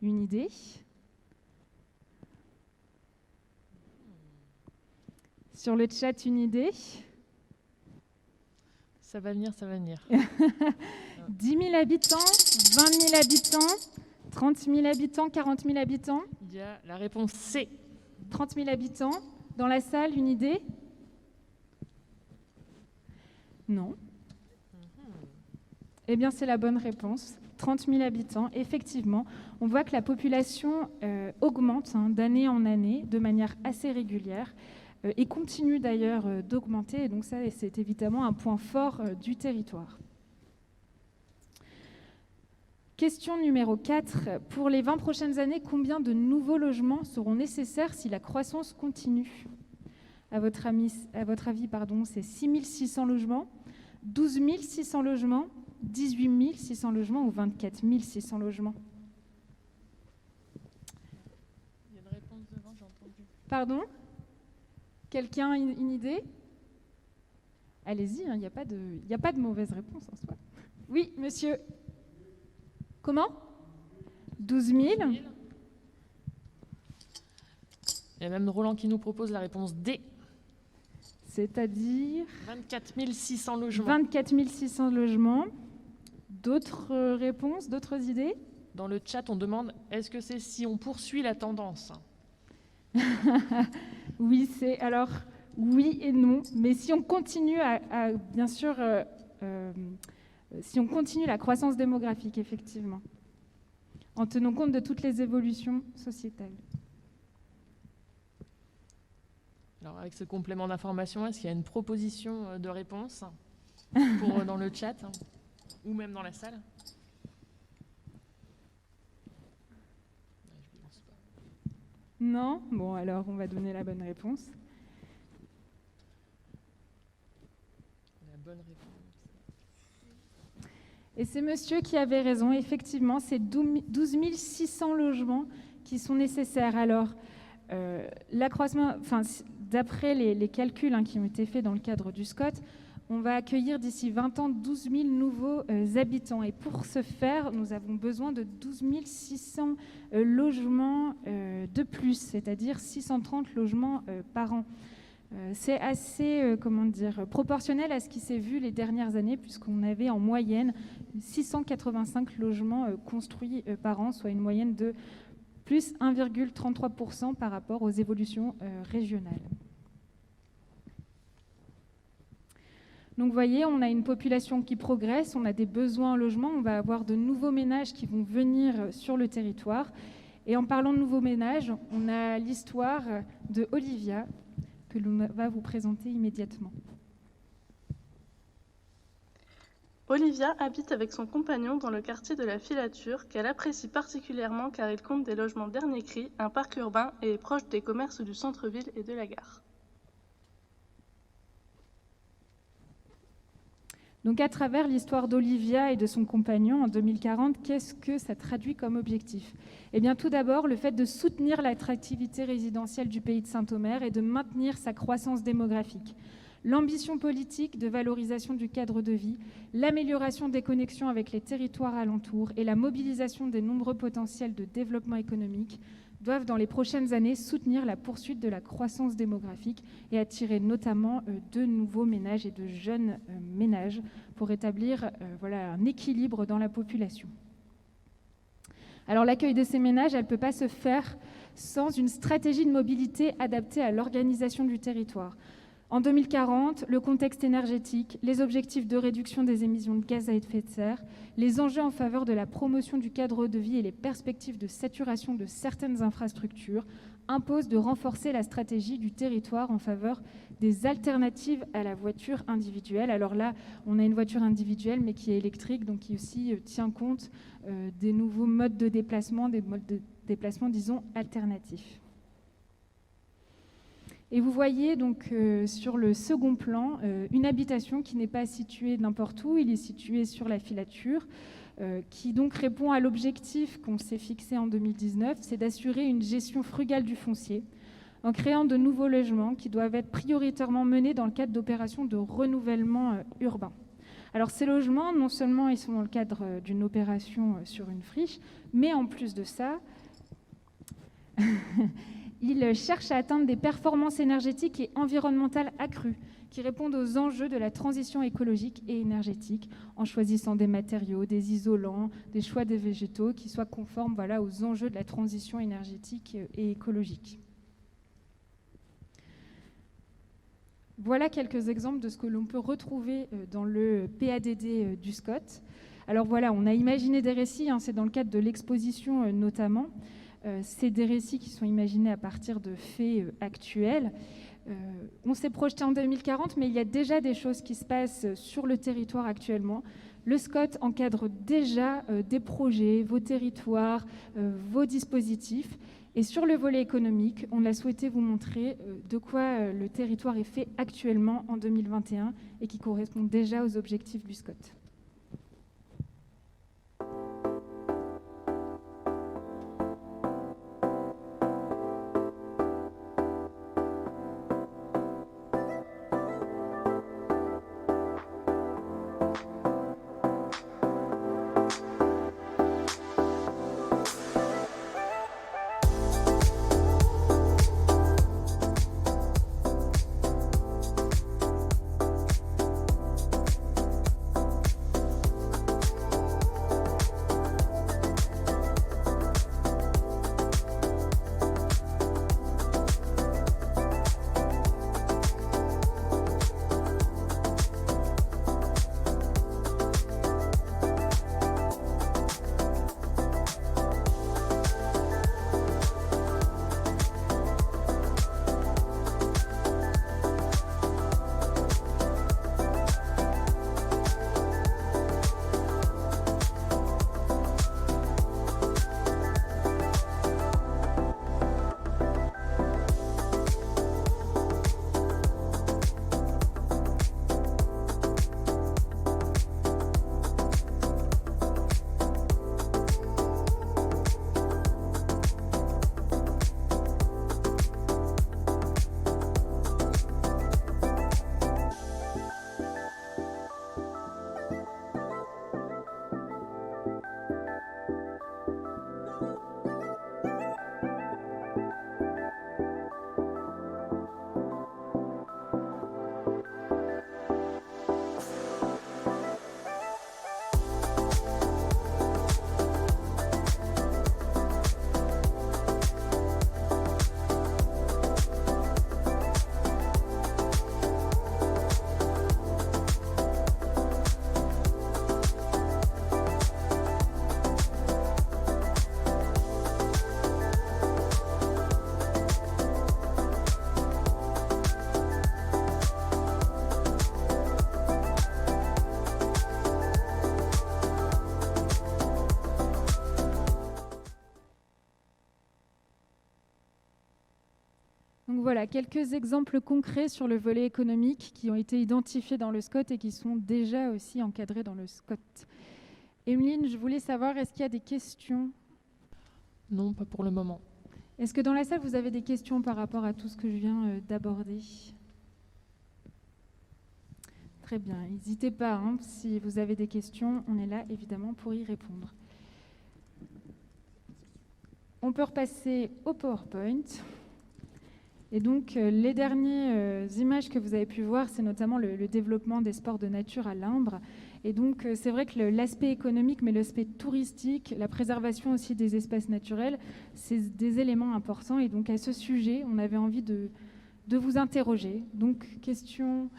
Une idée? Sur le chat, une idée? Ça va venir, ça va venir. 10 000 habitants, 20 000 habitants, 30 000 habitants, 40 000 habitants, Il y a la réponse C. 30 000 habitants. Dans la salle, une idée? Non. Eh bien, c'est la bonne réponse. 30 000 habitants. Effectivement, on voit que la population augmente d'année en année de manière assez régulière et continue d'ailleurs d'augmenter. Et donc ça, c'est évidemment un point fort du territoire. Question numéro 4. Pour les 20 prochaines années, combien de nouveaux logements seront nécessaires si la croissance continue? À votre avis, c'est 6 600 logements, 12 600 logements, 18 600 logements ou 24 600 logements? Il y a une réponse devant, j'ai entendu. Pardon? Quelqu'un a une idée? Allez-y, il n'y a pas de mauvaise réponse en soi. Oui, monsieur. Comment? 12 000. Il y a même Roland qui nous propose la réponse D. C'est-à-dire 24 600 logements. 24 600 logements. D'autres réponses, d'autres idées? Dans le chat, on demande est-ce que c'est si on poursuit la tendance? Oui, alors oui et non, mais si on continue bien sûr, si on continue la croissance démographique, effectivement, en tenant compte de toutes les évolutions sociétales. Alors, avec ce complément d'information, est-ce qu'il y a une proposition de réponse dans le chat ou même dans la salle? Non? Bon, alors on va donner la bonne réponse. La bonne réponse. Et c'est monsieur qui avait raison. Effectivement, c'est 12 600 logements qui sont nécessaires. Alors, l'accroissement, d'après les calculs qui ont été faits dans le cadre du SCOT, on va accueillir d'ici 20 ans 12 000 nouveaux habitants. Et pour ce faire, nous avons besoin de 12 600 logements de plus, c'est-à-dire 630 logements par an. C'est assez proportionnel à ce qui s'est vu les dernières années, puisqu'on avait en moyenne 685 logements construits par an, soit une moyenne de plus 1,33% par rapport aux évolutions régionales. Donc vous voyez, on a une population qui progresse, on a des besoins en logement, on va avoir de nouveaux ménages qui vont venir sur le territoire. Et en parlant de nouveaux ménages, on a l'histoire de Olivia, que l'on va vous présenter immédiatement. Olivia habite avec son compagnon dans le quartier de la Filature, qu'elle apprécie particulièrement car il compte des logements dernier cri, un parc urbain et est proche des commerces du centre-ville et de la gare. Donc à travers l'histoire d'Olivia et de son compagnon en 2040, qu'est-ce que ça traduit comme objectif? Eh bien tout d'abord, le fait de soutenir l'attractivité résidentielle du pays de Saint-Omer et de maintenir sa croissance démographique. L'ambition politique de valorisation du cadre de vie, l'amélioration des connexions avec les territoires alentours et la mobilisation des nombreux potentiels de développement économique doivent dans les prochaines années soutenir la poursuite de la croissance démographique et attirer notamment de nouveaux ménages et de jeunes ménages pour établir un équilibre dans la population. Alors l'accueil de ces ménages, elle ne peut pas se faire sans une stratégie de mobilité adaptée à l'organisation du territoire. En 2040, le contexte énergétique, les objectifs de réduction des émissions de gaz à effet de serre, les enjeux en faveur de la promotion du cadre de vie et les perspectives de saturation de certaines infrastructures imposent de renforcer la stratégie du territoire en faveur des alternatives à la voiture individuelle. Alors là, on a une voiture individuelle, mais qui est électrique, donc qui aussi tient compte des nouveaux modes de déplacement, des modes de déplacement, disons, alternatifs. Et vous voyez donc sur le second plan une habitation qui n'est pas située n'importe où, il est situé sur la Filature, qui donc répond à l'objectif qu'on s'est fixé en 2019, c'est d'assurer une gestion frugale du foncier, en créant de nouveaux logements qui doivent être prioritairement menés dans le cadre d'opérations de renouvellement urbain. Alors ces logements, non seulement ils sont dans le cadre d'une opération sur une friche, mais en plus de ça, ils cherchent à atteindre des performances énergétiques et environnementales accrues. qui répondent aux enjeux de la transition écologique et énergétique en choisissant des matériaux, des isolants, des choix des végétaux qui soient conformes aux enjeux de la transition énergétique et écologique. Voilà quelques exemples de ce que l'on peut retrouver dans le PADD du SCOT. Alors voilà, on a imaginé des récits, c'est dans le cadre de l'exposition notamment. C'est des récits qui sont imaginés à partir de faits actuels. On s'est projeté en 2040, mais il y a déjà des choses qui se passent sur le territoire actuellement. Le SCOT encadre déjà des projets, vos territoires, vos dispositifs. Et sur le volet économique, on a souhaité vous montrer de quoi le territoire est fait actuellement en 2021 et qui correspond déjà aux objectifs du SCOT. Voilà, quelques exemples concrets sur le volet économique qui ont été identifiés dans le SCOT et qui sont déjà aussi encadrés dans le SCOT. Emeline, je voulais savoir, est-ce qu'il y a des questions? Non, pas pour le moment. Est-ce que dans la salle, vous avez des questions par rapport à tout ce que je viens d'aborder? Très bien, n'hésitez pas, si vous avez des questions, on est là évidemment pour y répondre. On peut repasser au PowerPoint. Et donc, les dernières images que vous avez pu voir, c'est notamment le développement des sports de nature à l'Imbre. Et donc, c'est vrai que l'aspect économique, mais l'aspect touristique, la préservation aussi des espaces naturels, c'est des éléments importants. Et donc, à ce sujet, on avait envie de vous interroger. Donc, question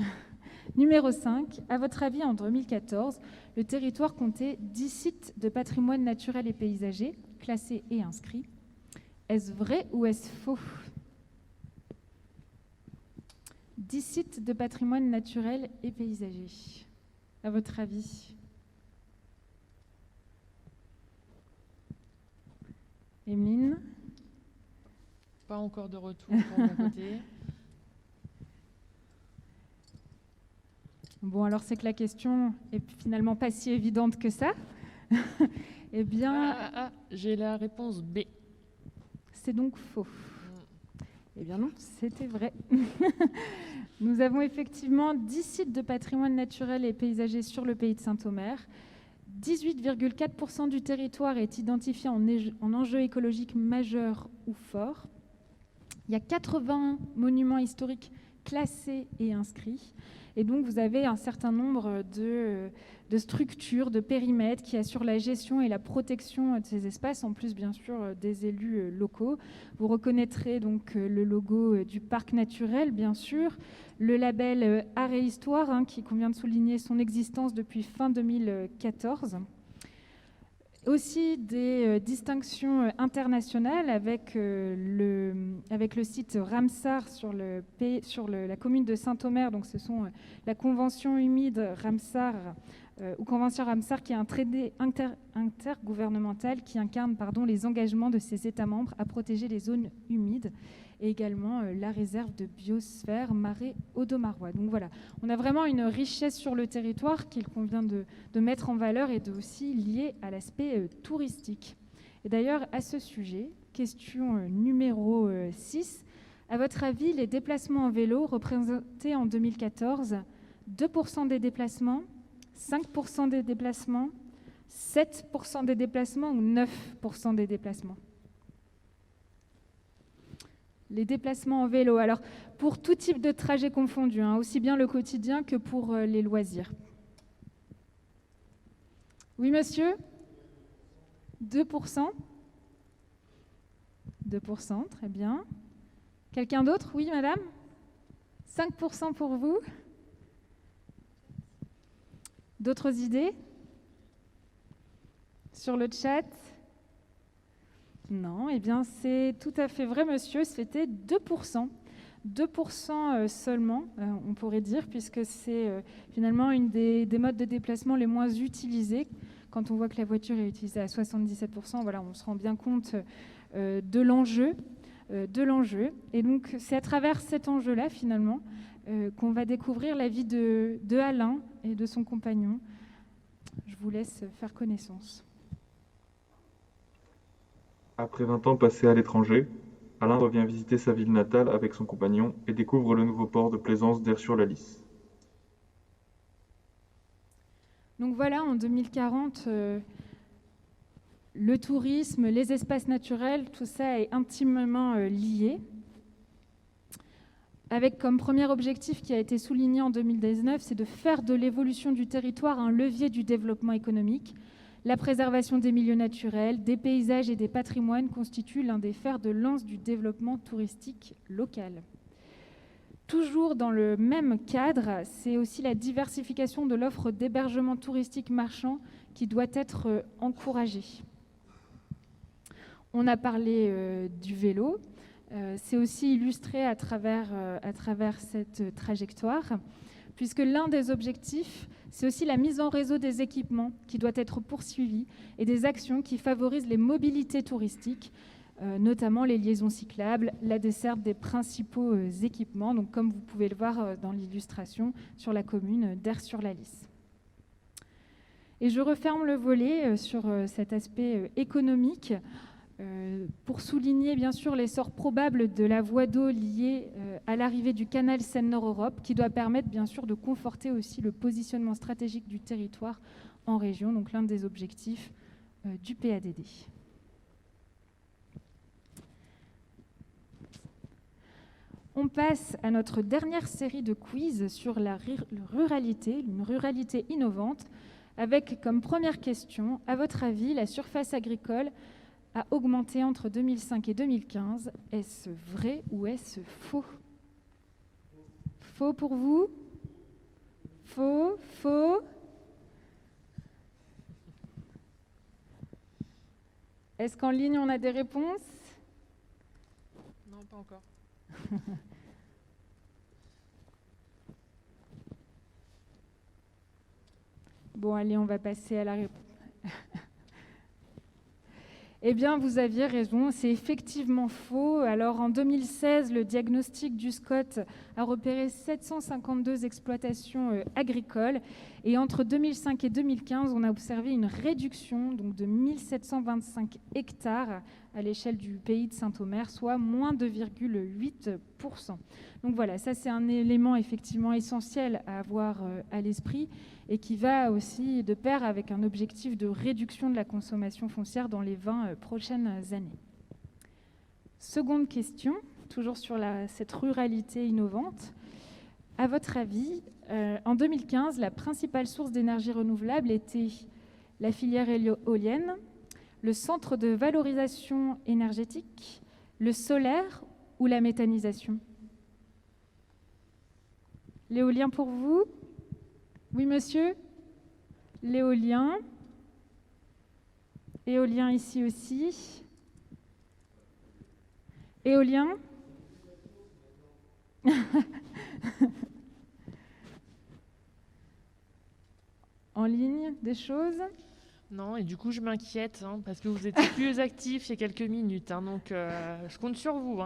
numéro 5. À votre avis, en 2014, le territoire comptait 10 sites de patrimoine naturel et paysager, classés et inscrits. Est-ce vrai ou est-ce faux ? 10 sites de patrimoine naturel et paysager. À votre avis? Emeline? Pas encore de retour pour mon côté. Bon, alors c'est que la question est finalement pas si évidente que ça. Eh bien... j'ai la réponse B. C'est donc faux. Eh bien non, c'était vrai. Nous avons effectivement 10 sites de patrimoine naturel et paysager sur le pays de Saint-Omer. 18,4% du territoire est identifié en enjeu écologique majeur ou fort. Il y a 80 monuments historiques classés et inscrits. Et donc, vous avez un certain nombre de structures, de périmètres qui assurent la gestion et la protection de ces espaces, en plus, bien sûr, des élus locaux. Vous reconnaîtrez donc le logo du parc naturel, bien sûr, le label Art et Histoire, qui convient de souligner son existence depuis fin 2014. Aussi des distinctions internationales avec le site Ramsar sur la commune de Saint-Omer. Donc, ce sont la Convention humide Ramsar ou Convention Ramsar, qui est un traité intergouvernemental qui incarne les engagements de ses États membres à protéger les zones humides, et également la réserve de biosphère Marais Audomarois. Donc voilà, on a vraiment une richesse sur le territoire qu'il convient de mettre en valeur et de aussi lier à l'aspect touristique. Et d'ailleurs, à ce sujet, question numéro 6, à votre avis, les déplacements en vélo représentaient en 2014 2% des déplacements, 5% des déplacements, 7% des déplacements ou 9% des déplacements? Les déplacements en vélo, alors pour tout type de trajet confondu, aussi bien le quotidien que pour les loisirs. Oui, monsieur? 2%? 2%, très bien. Quelqu'un d'autre? Oui, madame? 5% pour vous? D'autres idées? Sur le chat? Non, eh bien c'est tout à fait vrai, monsieur, c'était 2%. 2% seulement, on pourrait dire, puisque c'est finalement une des modes de déplacement les moins utilisés. Quand on voit que la voiture est utilisée à 77%, voilà, on se rend bien compte de l'enjeu. Et donc, c'est à travers cet enjeu-là, finalement, qu'on va découvrir la vie de Alain et de son compagnon. Je vous laisse faire connaissance. Après 20 ans passés à l'étranger, Alain revient visiter sa ville natale avec son compagnon et découvre le nouveau port de plaisance d'Aire-sur-la-Lys. Donc voilà, en 2040, le tourisme, les espaces naturels, tout ça est intimement lié. Avec comme premier objectif qui a été souligné en 2019, c'est de faire de l'évolution du territoire un levier du développement économique. La préservation des milieux naturels, des paysages et des patrimoines constitue l'un des fers de lance du développement touristique local. Toujours dans le même cadre, c'est aussi la diversification de l'offre d'hébergement touristique marchand qui doit être encouragée. On a parlé du vélo, c'est aussi illustré à travers cette trajectoire, puisque l'un des objectifs, c'est aussi la mise en réseau des équipements qui doit être poursuivie et des actions qui favorisent les mobilités touristiques, notamment les liaisons cyclables, la desserte des principaux équipements, donc comme vous pouvez le voir dans l'illustration sur la commune d'Aire-sur-la-Lys. Et je referme le volet sur cet aspect économique pour souligner bien sûr l'essor probable de la voie d'eau liée à l'arrivée du canal Seine-Nord-Europe, qui doit permettre bien sûr de conforter aussi le positionnement stratégique du territoire en région, donc l'un des objectifs du PADD. On passe à notre dernière série de quiz sur la ruralité, une ruralité innovante, avec comme première question, à votre avis, la surface agricole a augmenté entre 2005 et 2015. Est-ce vrai ou est-ce faux? Faux pour vous? Faux? Faux? Est-ce qu'en ligne, on a des réponses? Non, pas encore. Bon, allez, on va passer à la réponse. Eh bien, vous aviez raison, c'est effectivement faux. Alors, en 2016, le diagnostic du SCOT a repéré 752 exploitations agricoles. Et entre 2005 et 2015, on a observé une réduction donc, de 1725 hectares à l'échelle du pays de Saint-Omer, soit moins 2,8%. Donc voilà, ça c'est un élément effectivement essentiel à avoir à l'esprit et qui va aussi de pair avec un objectif de réduction de la consommation foncière dans les 20 prochaines années. Seconde question, toujours sur cette ruralité innovante. À votre avis, en 2015, la principale source d'énergie renouvelable était la filière éolienne, le centre de valorisation énergétique, le solaire ou la méthanisation? L'éolien pour vous? Oui, monsieur? L'éolien. Éolien ici aussi. Éolien? En ligne, des choses? Non, et du coup, je m'inquiète, parce que vous étiez plus actifs il y a quelques minutes. Donc, je compte sur vous.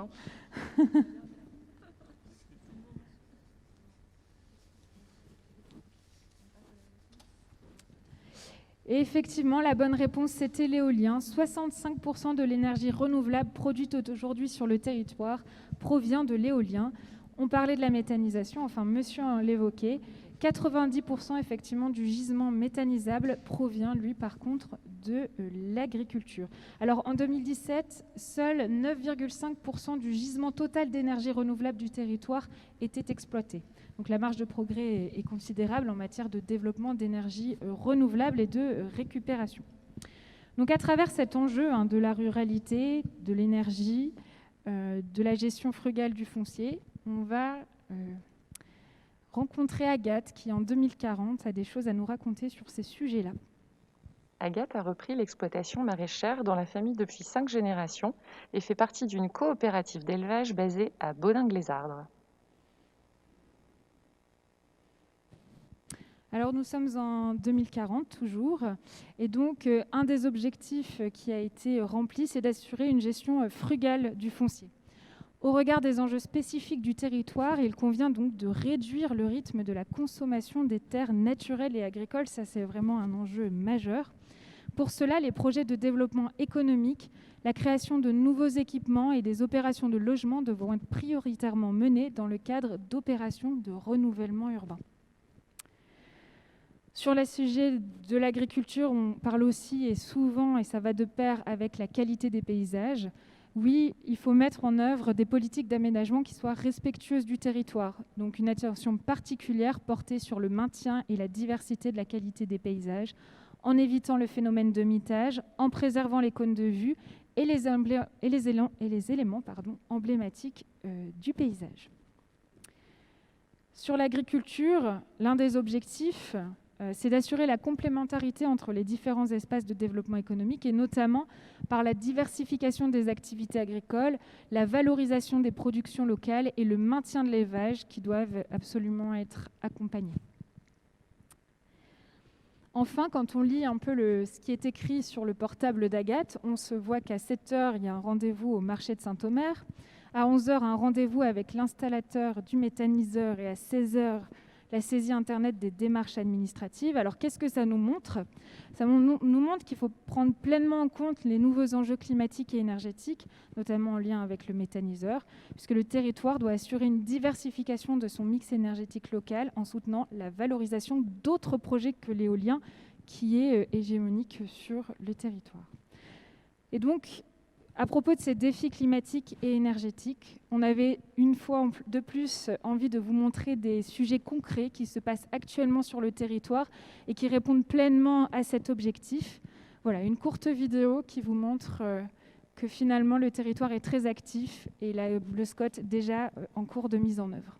Et effectivement, la bonne réponse, c'était l'éolien. 65% de l'énergie renouvelable produite aujourd'hui sur le territoire provient de l'éolien. On parlait de la méthanisation, enfin, monsieur l'évoquait. 90% effectivement du gisement méthanisable provient, lui, par contre, de l'agriculture. Alors, en 2017, seul 9,5% du gisement total d'énergie renouvelable du territoire était exploité. Donc, la marge de progrès est considérable en matière de développement d'énergie renouvelable et de récupération. Donc, à travers cet enjeu de la ruralité, de l'énergie, de la gestion frugale du foncier, on va rencontrer Agathe qui, en 2040, a des choses à nous raconter sur ces sujets-là. Agathe a repris l'exploitation maraîchère dans la famille depuis 5 générations et fait partie d'une coopérative d'élevage basée à Baudingue-les-Ardres. Alors nous sommes en 2040 toujours, et donc un des objectifs qui a été rempli, c'est d'assurer une gestion frugale du foncier. Au regard des enjeux spécifiques du territoire, il convient donc de réduire le rythme de la consommation des terres naturelles et agricoles. Ça, c'est vraiment un enjeu majeur. Pour cela, les projets de développement économique, la création de nouveaux équipements et des opérations de logement devront être prioritairement menés dans le cadre d'opérations de renouvellement urbain. Sur le sujet de l'agriculture, on parle aussi et souvent, et ça va de pair avec la qualité des paysages. Oui, il faut mettre en œuvre des politiques d'aménagement qui soient respectueuses du territoire. Donc une attention particulière portée sur le maintien et la diversité de la qualité des paysages, en évitant le phénomène de mitage, en préservant les cônes de vue et les éléments emblématiques du paysage. Sur l'agriculture, l'un des objectifs, c'est d'assurer la complémentarité entre les différents espaces de développement économique et notamment par la diversification des activités agricoles, la valorisation des productions locales et le maintien de l'élevage qui doivent absolument être accompagnés. Enfin, quand on lit un peu ce qui est écrit sur le portable d'Agathe, on se voit qu'à 7h, il y a un rendez-vous au marché de Saint-Omer, à 11h, un rendez-vous avec l'installateur du méthaniseur et à 16h, la saisie Internet des démarches administratives. Alors, qu'est-ce que ça nous montre? Ça nous montre qu'il faut prendre pleinement en compte les nouveaux enjeux climatiques et énergétiques, notamment en lien avec le méthaniseur, puisque le territoire doit assurer une diversification de son mix énergétique local en soutenant la valorisation d'autres projets que l'éolien qui est hégémonique sur le territoire. Et donc, à propos de ces défis climatiques et énergétiques, on avait une fois de plus envie de vous montrer des sujets concrets qui se passent actuellement sur le territoire et qui répondent pleinement à cet objectif. Voilà, une courte vidéo qui vous montre que finalement le territoire est très actif et le SCOT déjà en cours de mise en œuvre.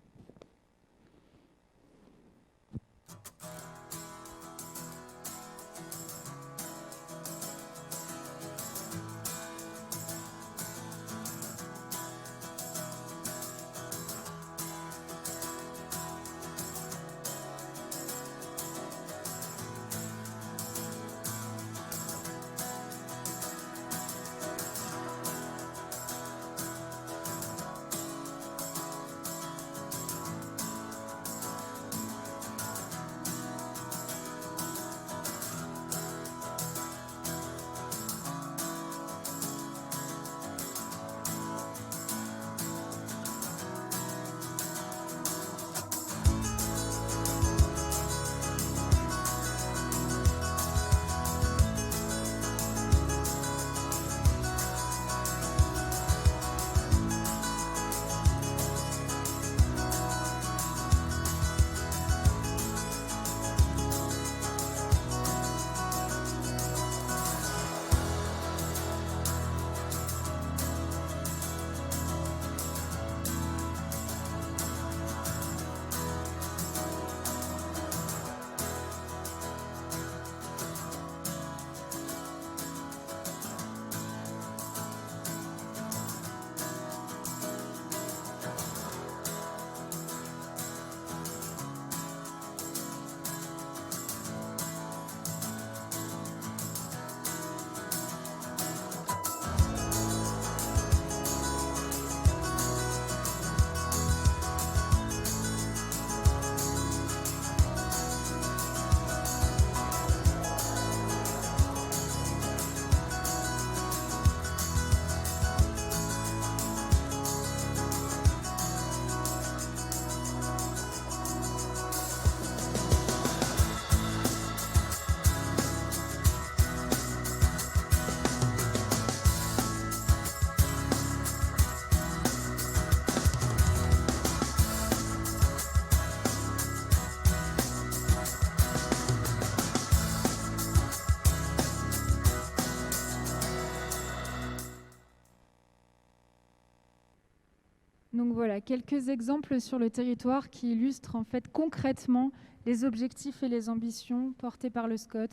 Donc voilà, quelques exemples sur le territoire qui illustrent en fait concrètement les objectifs et les ambitions portés par le SCOT,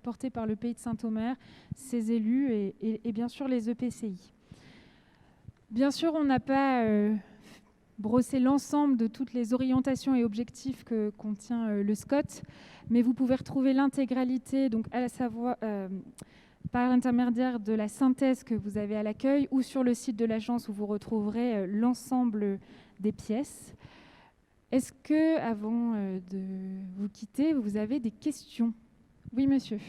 portés par le Pays de Saint-Omer, ses élus et bien sûr les EPCI. Bien sûr, on n'a pas brossé l'ensemble de toutes les orientations et objectifs que contient le SCOT, mais vous pouvez retrouver l'intégralité, donc à savoir par l'intermédiaire de la synthèse que vous avez à l'accueil ou sur le site de l'agence où vous retrouverez l'ensemble des pièces. Est-ce que, avant de vous quitter, vous avez des questions? Oui, monsieur.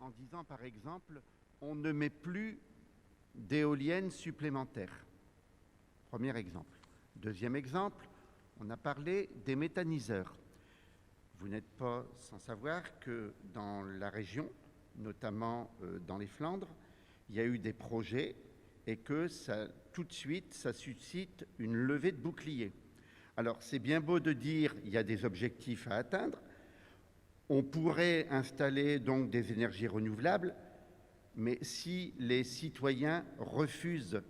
En disant par exemple, on ne met plus d'éoliennes supplémentaires. Premier exemple. Deuxième exemple, on a parlé des méthaniseurs. Vous n'êtes pas sans savoir que dans la région, notamment dans les Flandres, il y a eu des projets et que ça, tout de suite, ça suscite une levée de boucliers. Alors c'est bien beau de dire qu'il y a des objectifs à atteindre. On pourrait installer donc des énergies renouvelables, mais si les citoyens refusent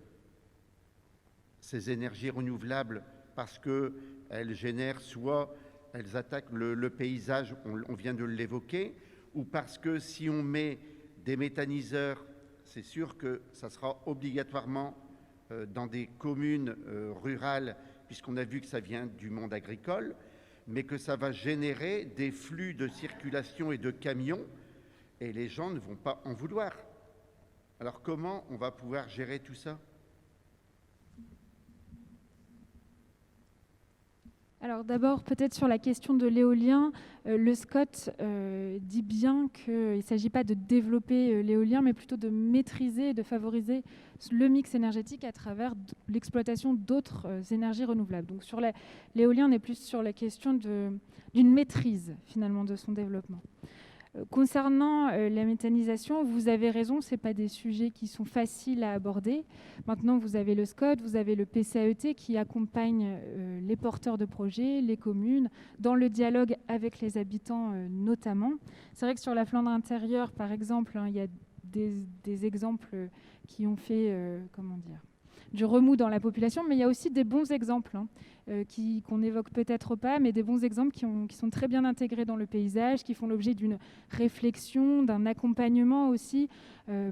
ces énergies renouvelables parce qu'elles génèrent soit elles attaquent le paysage, on vient de l'évoquer, ou parce que si on met des méthaniseurs, c'est sûr que ça sera obligatoirement dans des communes rurales, puisqu'on a vu que ça vient du monde agricole, mais que ça va générer des flux de circulation et de camions, et les gens ne vont pas en vouloir. Alors comment on va pouvoir gérer tout ça ? Alors d'abord, peut-être sur la question de l'éolien, le SCOT dit bien qu'il ne s'agit pas de développer l'éolien, mais plutôt de maîtriser et de favoriser le mix énergétique à travers l'exploitation d'autres énergies renouvelables. Donc sur l'éolien, on est plus sur la question d'une maîtrise finalement de son développement. Concernant la méthanisation, vous avez raison, ce n'est pas des sujets qui sont faciles à aborder. Maintenant, vous avez le SCOT, vous avez le PCAET qui accompagne les porteurs de projets, les communes, dans le dialogue avec les habitants notamment. C'est vrai que sur la Flandre intérieure, par exemple, il y a des exemples qui ont fait, du remous dans la population, mais il y a aussi des bons exemples qu'on n'évoque peut-être pas, mais des bons exemples qui sont très bien intégrés dans le paysage, qui font l'objet d'une réflexion, d'un accompagnement aussi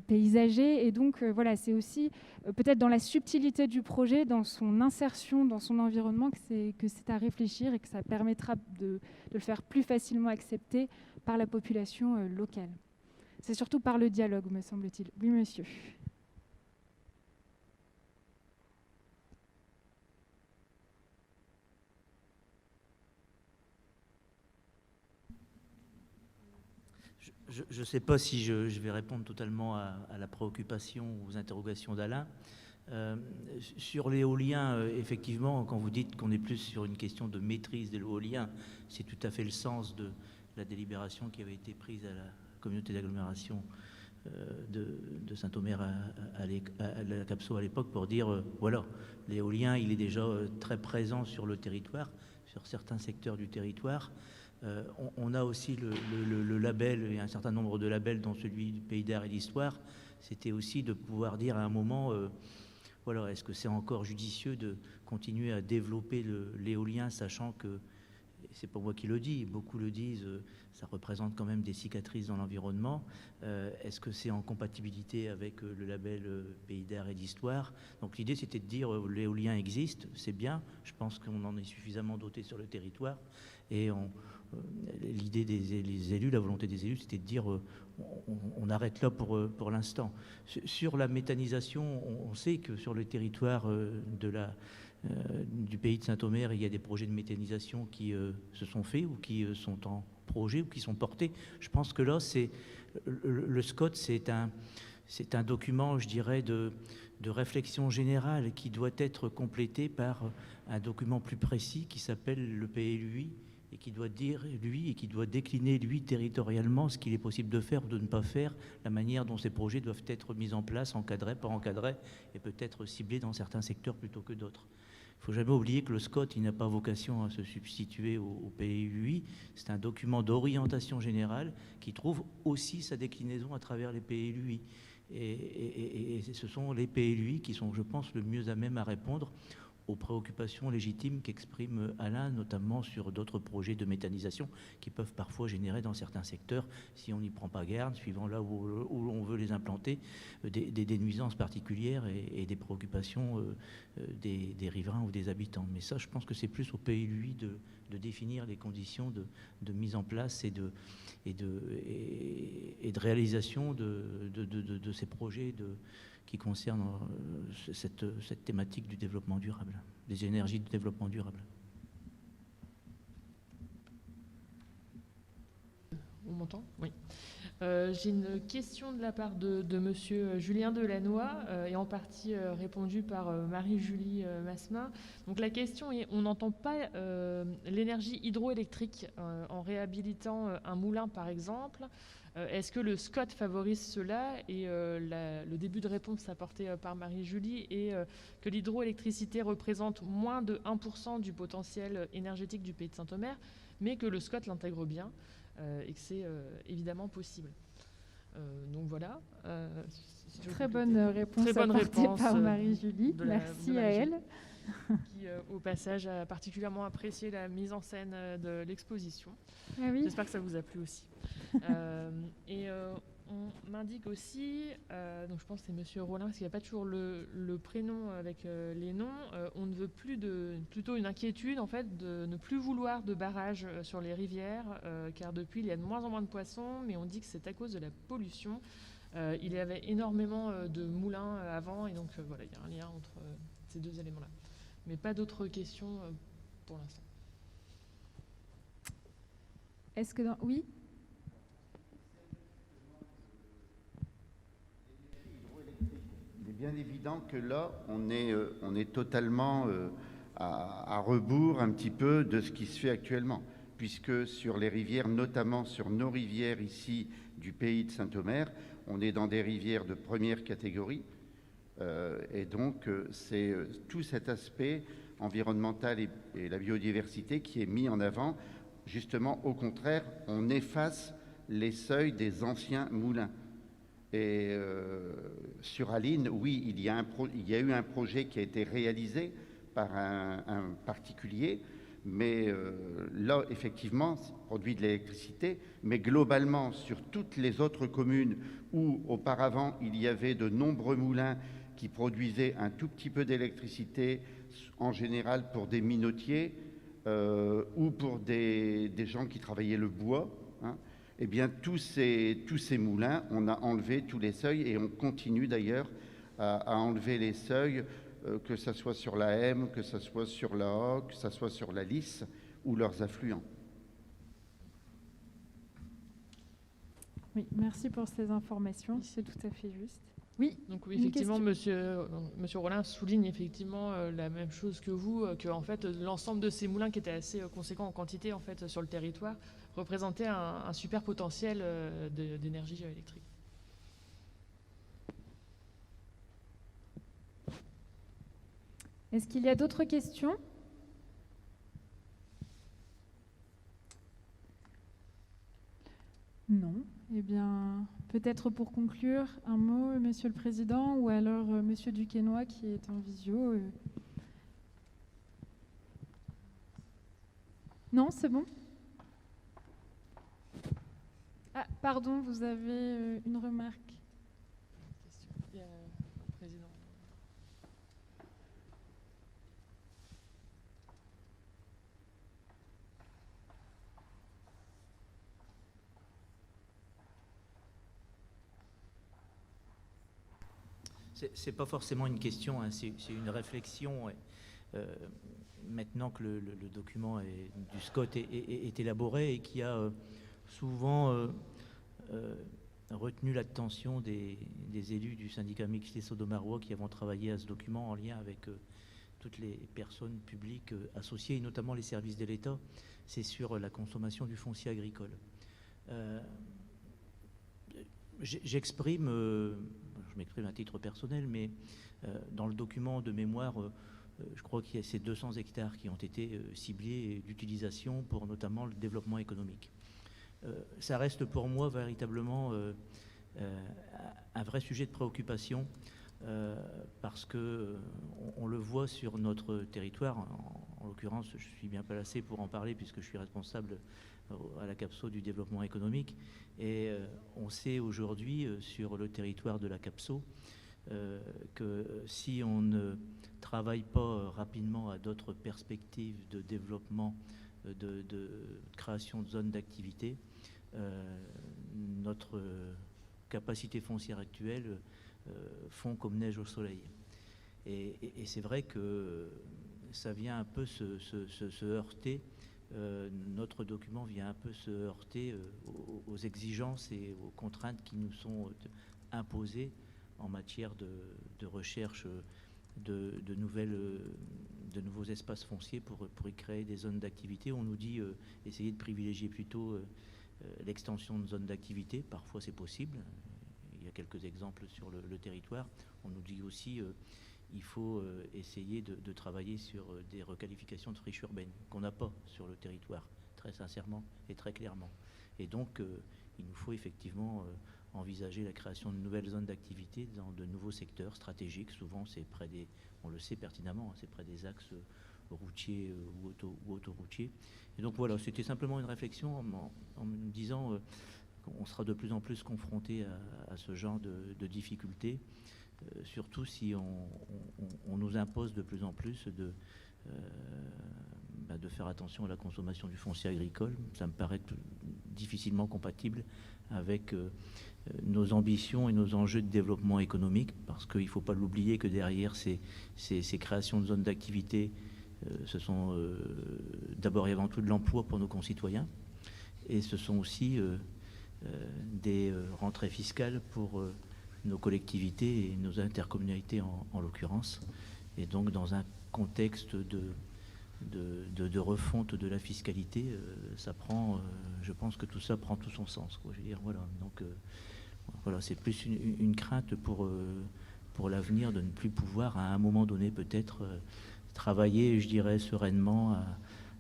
paysager. Et donc, voilà, c'est aussi peut-être dans la subtilité du projet, dans son insertion dans son environnement, que c'est à réfléchir et que ça permettra de le faire plus facilement accepter par la population locale. C'est surtout par le dialogue, me semble-t-il. Oui, monsieur. Je ne sais pas si je vais répondre totalement à la préoccupation ou aux interrogations d'Alain. Sur l'éolien, effectivement, quand vous dites qu'on est plus sur une question de maîtrise de l'éolien, c'est tout à fait le sens de la délibération qui avait été prise à la communauté d'agglomération de Saint-Omer à la CAPSO à l'époque pour dire, voilà, l'éolien, il est déjà très présent sur le territoire, sur certains secteurs du territoire. On a aussi le label, et un certain nombre de labels, dont celui du Pays d'Art et d'Histoire. C'était aussi de pouvoir dire à un moment, voilà, est-ce que c'est encore judicieux de continuer à développer l'éolien, sachant que, c'est pas moi qui le dis, beaucoup le disent, ça représente quand même des cicatrices dans l'environnement. Est-ce que c'est en compatibilité avec le label Pays d'Art et d'Histoire? Donc l'idée, c'était de dire, l'éolien existe, c'est bien, je pense qu'on en est suffisamment doté sur le territoire, et l'idée des élus, la volonté des élus, c'était de dire on arrête là pour l'instant. Sur la méthanisation, on sait que sur le territoire du Pays de Saint-Omer, il y a des projets de méthanisation qui se sont faits ou qui sont en projet ou qui sont portés. Je pense que là, le SCOT, c'est un document, je dirais, de réflexion générale qui doit être complété par un document plus précis qui s'appelle le PLUI, et qui doit dire, lui, et qui doit décliner, lui, territorialement, ce qu'il est possible de faire ou de ne pas faire, la manière dont ces projets doivent être mis en place, encadrés, pas encadrés, et peut-être ciblés dans certains secteurs plutôt que d'autres. Il ne faut jamais oublier que le SCOT, il n'a pas vocation à se substituer au PLUI. C'est un document d'orientation générale qui trouve aussi sa déclinaison à travers les PLUI. Et ce sont les PLUI qui sont, je pense, le mieux à même à répondre aux préoccupations légitimes qu'exprime Alain, notamment sur d'autres projets de méthanisation qui peuvent parfois générer dans certains secteurs, si on n'y prend pas garde, suivant là où on veut les implanter, des nuisances particulières et des préoccupations des riverains ou des habitants. Mais ça, je pense que c'est plus au PLUI de définir les conditions de mise en place et de réalisation de ces projets qui concernent cette thématique du développement durable, des énergies de développement durable. On m'entend ? Oui. J'ai une question de la part de monsieur Julien Delannoy et en partie répondue par Marie-Julie Massemin. Donc la question est, on n'entend pas l'énergie hydroélectrique en réhabilitant un moulin par exemple. Est-ce que le SCOT favorise cela? Et le début de réponse apporté par Marie-Julie est que l'hydroélectricité représente moins de 1% du potentiel énergétique du Pays de Saint-Omer, mais que le SCOT l'intègre bien et que c'est évidemment possible. Donc voilà. Très bonne réponse apportée par Marie-Julie. Merci à elle. Qui, au passage, a particulièrement apprécié la mise en scène de l'exposition. Ah oui. J'espère que ça vous a plu aussi. On m'indique aussi, donc je pense que c'est Monsieur Rollin, parce qu'il n'y a pas toujours le prénom avec les noms, on ne veut plus plutôt une inquiétude en fait de ne plus vouloir de barrages sur les rivières, car depuis il y a de moins en moins de poissons, mais on dit que c'est à cause de la pollution. Il y avait énormément de moulins avant, et donc voilà, il y a un lien entre ces deux éléments-là. Mais pas d'autres questions pour l'instant. Est-ce que oui. Il est bien évident que là, on est totalement à rebours un petit peu de ce qui se fait actuellement, puisque sur les rivières, notamment sur nos rivières ici du Pays de Saint-Omer, on est dans des rivières de première catégorie. Et donc, c'est tout cet aspect environnemental et la biodiversité qui est mis en avant. Justement, au contraire, on efface les seuils des anciens moulins. Et sur Aline, oui, il y a eu un projet qui a été réalisé par un particulier, mais là, effectivement, ça produit de l'électricité, mais globalement, sur toutes les autres communes où auparavant il y avait de nombreux moulins qui produisaient un tout petit peu d'électricité, en général pour des minotiers ou pour des gens qui travaillaient le bois, hein, eh bien tous ces moulins, on a enlevé tous les seuils et on continue d'ailleurs à enlever les seuils, que ce soit sur la M, que ce soit sur la A, que ce soit sur la Lys ou leurs affluents. Oui, merci pour ces informations, c'est tout à fait juste. Oui, donc oui, effectivement, monsieur Rollin souligne effectivement la même chose que vous, que en fait l'ensemble de ces moulins qui étaient assez conséquents en quantité en fait sur le territoire représentait un super potentiel d'énergie électrique. Est-ce qu'il y a d'autres questions? Non. Eh bien, peut-être pour conclure, un mot, Monsieur le Président, ou alors Monsieur Duquesnoy qui est en visio. Non, c'est bon? Ah, pardon, vous avez une remarque. Président. C'est pas forcément une question, hein, c'est une réflexion. Maintenant que le document du SCOT est élaboré et qui a souvent retenu l'attention des élus du syndicat mixte des Sodomarois qui avons travaillé à ce document en lien avec toutes les personnes publiques associées, et notamment les services de l'État, c'est sur la consommation du foncier agricole. Je m'exprime à titre personnel, mais dans le document de mémoire, je crois qu'il y a ces 200 hectares qui ont été ciblés d'utilisation pour notamment le développement économique. Ça reste pour moi véritablement un vrai sujet de préoccupation parce que on le voit sur notre territoire. En l'occurrence, je suis bien placé pour en parler puisque je suis responsable à la CAPSO du développement économique. Et on sait aujourd'hui sur le territoire de la CAPSO que si on ne travaille pas rapidement à d'autres perspectives de développement, de création de zones d'activité, notre capacité foncière actuelle fond comme neige au soleil. Et c'est vrai que ça vient un peu se heurter, notre document vient un peu se heurter aux exigences et aux contraintes qui nous sont imposées en matière de recherche de nouveaux espaces fonciers pour y créer des zones d'activité. On nous dit essayer de privilégier plutôt l'extension de zones d'activité. Parfois c'est possible. Il y a quelques exemples sur le territoire. On nous dit aussi il faut essayer de travailler sur des requalifications de friches urbaines qu'on n'a pas sur le territoire, très sincèrement et très clairement. Et donc il nous faut effectivement envisager la création de nouvelles zones d'activité dans de nouveaux secteurs stratégiques. Souvent c'est près des, on le sait pertinemment, c'est près des axes routiers ou autoroutiers. Et donc voilà, c'était simplement une réflexion en me disant qu'on sera de plus en plus confronté à ce genre de difficultés, surtout si on nous impose de plus en plus de faire attention à la consommation du foncier agricole. Ça me paraît difficilement compatible avec nos ambitions et nos enjeux de développement économique, parce qu'il ne faut pas l'oublier que derrière ces créations de zones d'activité, ce sont d'abord et avant tout de l'emploi pour nos concitoyens, et ce sont aussi des rentrées fiscales pour nos collectivités et nos intercommunalités en l'occurrence. Et donc dans un contexte de refonte de la fiscalité, ça prend, je pense que tout ça prend tout son sens, quoi. Je veux dire, voilà. Donc voilà, c'est plus une crainte pour l'avenir de ne plus pouvoir à un moment donné peut-être travailler, je dirais, sereinement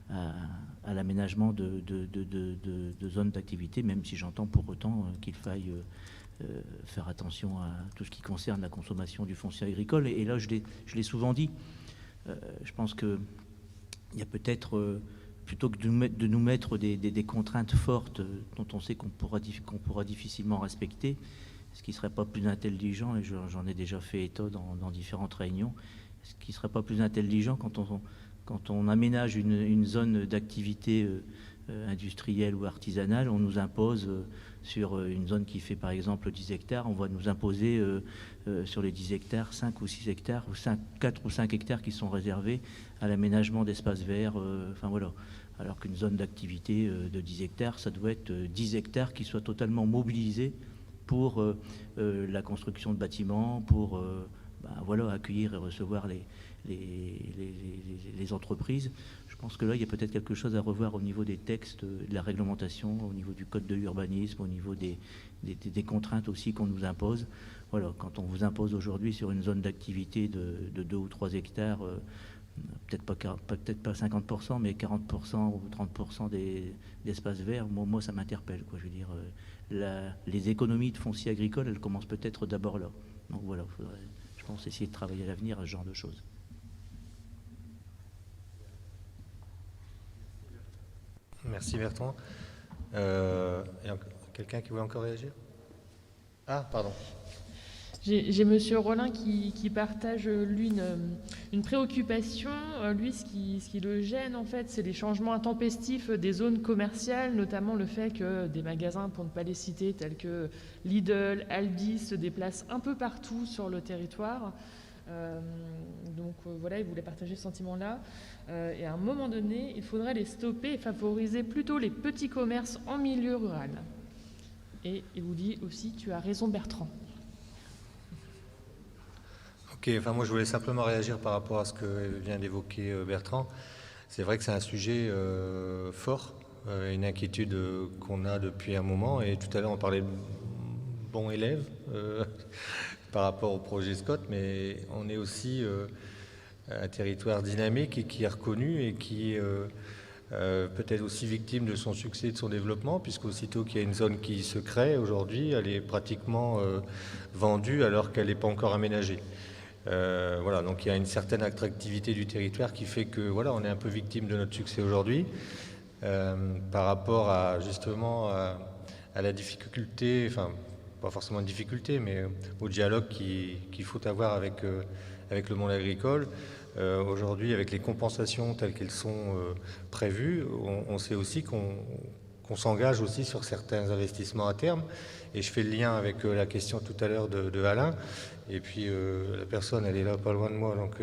à l'aménagement de zones d'activité, même si j'entends pour autant qu'il faille faire attention à tout ce qui concerne la consommation du foncier agricole. Et là, je l'ai souvent dit, je pense qu'il y a peut-être, plutôt que de nous mettre des contraintes fortes dont on sait qu'on pourra difficilement respecter, ce qui ne serait pas plus intelligent, et j'en ai déjà fait état dans différentes réunions, ce qui ne serait pas plus intelligent quand on aménage une zone d'activité industrielle ou artisanale, on nous impose sur une zone qui fait par exemple 10 hectares, on va nous imposer sur les 10 hectares 5 ou 6 hectares, ou 4 ou 5 hectares qui sont réservés à l'aménagement d'espaces verts, enfin voilà. Alors qu'une zone d'activité de 10 hectares, ça doit être 10 hectares qui soient totalement mobilisés pour la construction de bâtiments, pour voilà, accueillir et recevoir les entreprises. Je pense que là, il y a peut-être quelque chose à revoir au niveau des textes, de la réglementation, au niveau du code de l'urbanisme, au niveau des contraintes aussi qu'on nous impose. Voilà, quand on vous impose aujourd'hui sur une zone d'activité de 2 ou 3 hectares, peut-être pas 50%, mais 40% ou 30% d'espaces verts, moi ça m'interpelle, quoi. Je veux dire, les économies de foncier agricole, elles commencent peut-être d'abord là. Donc voilà, il faudrait, je pense, essayer de travailler à l'avenir à ce genre de choses. Merci Bertrand. Il y a quelqu'un qui voulait encore réagir? Ah, pardon. J'ai Monsieur Rollin qui partage, lui, une préoccupation. Lui, ce qui le gêne, en fait, c'est les changements intempestifs des zones commerciales, notamment le fait que des magasins, pour ne pas les citer, tels que Lidl, Aldi, se déplacent un peu partout sur le territoire. Donc voilà, il voulait partager ce sentiment-là. Et à un moment donné, il faudrait les stopper et favoriser plutôt les petits commerces en milieu rural. Et il vous dit aussi, tu as raison Bertrand. Ok, enfin moi je voulais simplement réagir par rapport à ce que vient d'évoquer Bertrand. C'est vrai que c'est un sujet fort, une inquiétude qu'on a depuis un moment. Et tout à l'heure on parlait de bons élèves par rapport au projet Scott, mais on est aussi un territoire dynamique et qui est reconnu et qui est peut-être aussi victime de son succès et de son développement, puisqu'aussitôt qu'il y a une zone qui se crée aujourd'hui, elle est pratiquement vendue alors qu'elle n'est pas encore aménagée. Voilà, donc il y a une certaine attractivité du territoire qui fait que voilà, on est un peu victime de notre succès aujourd'hui par rapport à justement à la difficulté, enfin pas forcément une difficulté, mais au dialogue qu'il faut avoir avec le monde agricole. Aujourd'hui, avec les compensations telles qu'elles sont prévues, on sait aussi qu'on s'engage aussi sur certains investissements à terme. Et je fais le lien avec la question tout à l'heure de Alain. Et puis la personne, elle est là pas loin de moi. Donc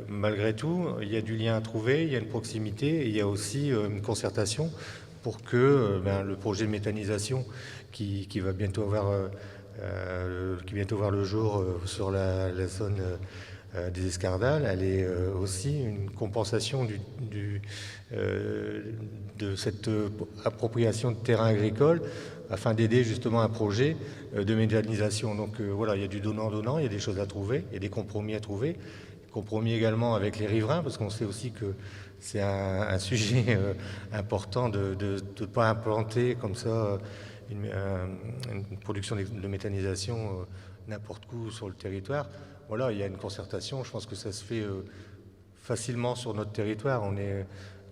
malgré tout, il y a du lien à trouver, il y a une proximité, et il y a aussi une concertation pour que le projet de méthanisation qui va bientôt voir le jour sur la zone des Escardales, elle est aussi une compensation de cette appropriation de terrain agricole afin d'aider justement un projet de méthanisation. Donc voilà, il y a du donnant-donnant, il y a des choses à trouver, il y a des compromis à trouver. Compromis également avec les riverains, parce qu'on sait aussi que c'est un sujet important de ne pas implanter comme ça une production de méthanisation n'importe où sur le territoire. Voilà, il y a une concertation, je pense que ça se fait facilement sur notre territoire. On est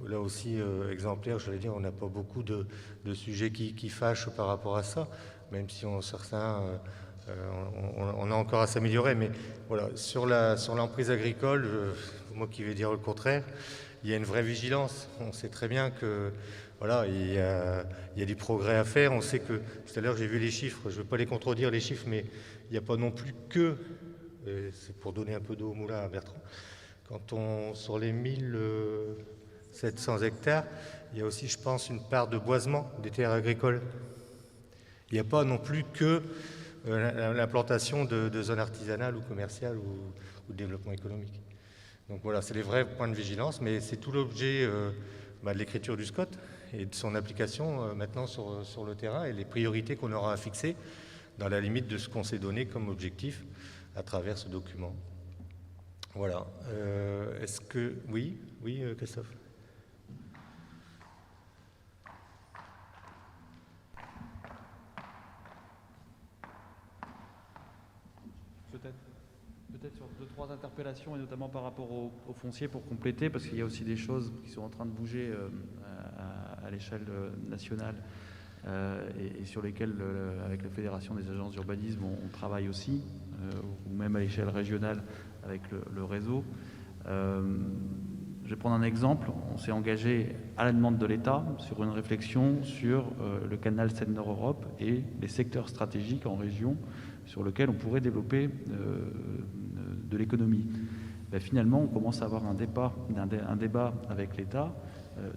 là aussi exemplaire, je vais dire, on n'a pas beaucoup de sujets qui fâchent par rapport à ça, même si certains... on a encore à s'améliorer, mais voilà, sur l'emprise agricole, moi qui vais dire le contraire, il y a une vraie vigilance. On sait très bien que voilà, il y a du progrès à faire. On sait que, tout à l'heure j'ai vu les chiffres, je ne veux pas les contredire les chiffres, mais il n'y a pas non plus que, c'est pour donner un peu d'eau au moulin à Bertrand, sur les 1700 hectares, il y a aussi, je pense, une part de boisement des terres agricoles. Il n'y a pas non plus que l'implantation de zones artisanales ou commerciales ou de développement économique. Donc voilà, c'est les vrais points de vigilance, mais c'est tout l'objet de l'écriture du SCOT et de son application maintenant sur le terrain et les priorités qu'on aura à fixer dans la limite de ce qu'on s'est donné comme objectif à travers ce document. Voilà. Est-ce que... Oui, Christophe ? Peut-être sur 2-3 interpellations, et notamment par rapport au foncier, pour compléter, parce qu'il y a aussi des choses qui sont en train de bouger à l'échelle nationale et sur lesquelles, avec la Fédération des agences d'urbanisme, on travaille aussi, ou même à l'échelle régionale avec le réseau. Je vais prendre un exemple. On s'est engagé à la demande de l'État sur une réflexion sur le canal Seine-Nord-Europe et les secteurs stratégiques en région sur lesquels on pourrait développer de l'économie. Finalement, on commence à avoir un débat avec l'État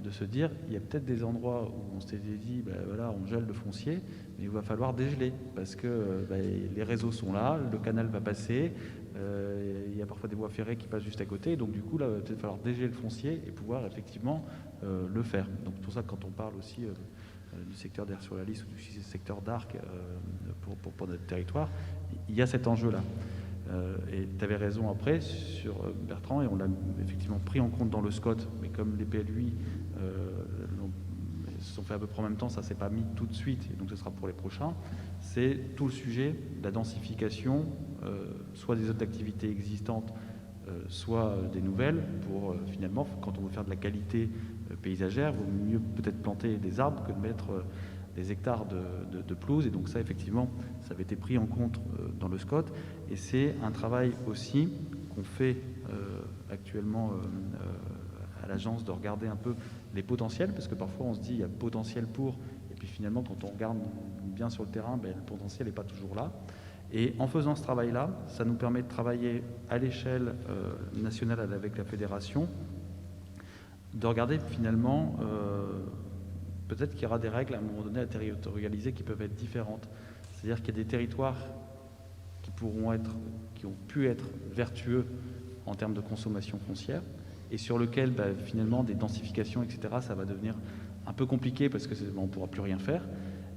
de se dire, il y a peut-être des endroits où on s'était dit, voilà, on gèle le foncier, mais il va falloir dégeler, parce que les réseaux sont là, le canal va passer, il y a parfois des voies ferrées qui passent juste à côté, donc du coup, là, il va peut-être falloir dégeler le foncier et pouvoir effectivement le faire. Donc pour ça, quand on parle aussi du secteur d'Air sur la Lys ou du secteur d'Arc pour notre territoire, il y a cet enjeu-là. Et tu avais raison après sur Bertrand, et on l'a effectivement pris en compte dans le SCOT, mais comme les PLUI se sont fait à peu près en même temps, ça ne s'est pas mis tout de suite, et donc ce sera pour les prochains, c'est tout le sujet de la densification, soit des zones d'activité existantes, soit des nouvelles, pour finalement, quand on veut faire de la qualité paysagère, il vaut mieux peut-être planter des arbres que de mettre des hectares de pelouse, et donc ça, effectivement, ça avait été pris en compte dans le SCOT, et c'est un travail aussi qu'on fait actuellement à l'agence, de regarder un peu les potentiels, parce que parfois on se dit il y a potentiel pour, et puis finalement quand on regarde bien sur le terrain, le potentiel n'est pas toujours là. Et en faisant ce travail-là, ça nous permet de travailler à l'échelle nationale avec la fédération, de regarder finalement, peut-être qu'il y aura des règles à un moment donné à territorialiser qui peuvent être différentes. C'est-à-dire qu'il y a des territoires qui qui ont pu être vertueux en termes de consommation foncière, et sur lequel finalement des densifications, etc., ça va devenir un peu compliqué parce qu'on ne pourra plus rien faire.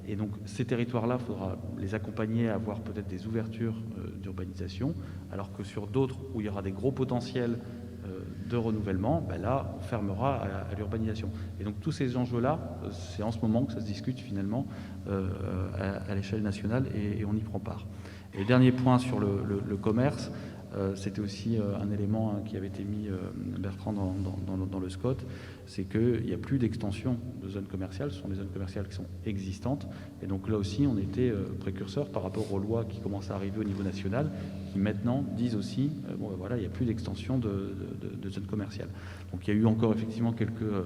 Et donc ces territoires-là, il faudra les accompagner à avoir peut-être des ouvertures d'urbanisation, alors que sur d'autres où il y aura des gros potentiels de renouvellement, là, on fermera à l'urbanisation. Et donc tous ces enjeux-là, c'est en ce moment que ça se discute finalement à l'échelle nationale et on y prend part. Et le dernier point sur le commerce, c'était aussi un élément qui avait été mis, Bertrand, dans le SCOT, c'est qu'il n'y a plus d'extension de zones commerciales, ce sont des zones commerciales qui sont existantes. Et donc là aussi, on était précurseur par rapport aux lois qui commencent à arriver au niveau national, qui maintenant disent aussi, il n'y a plus d'extension de zones commerciales. Donc il y a eu encore effectivement quelques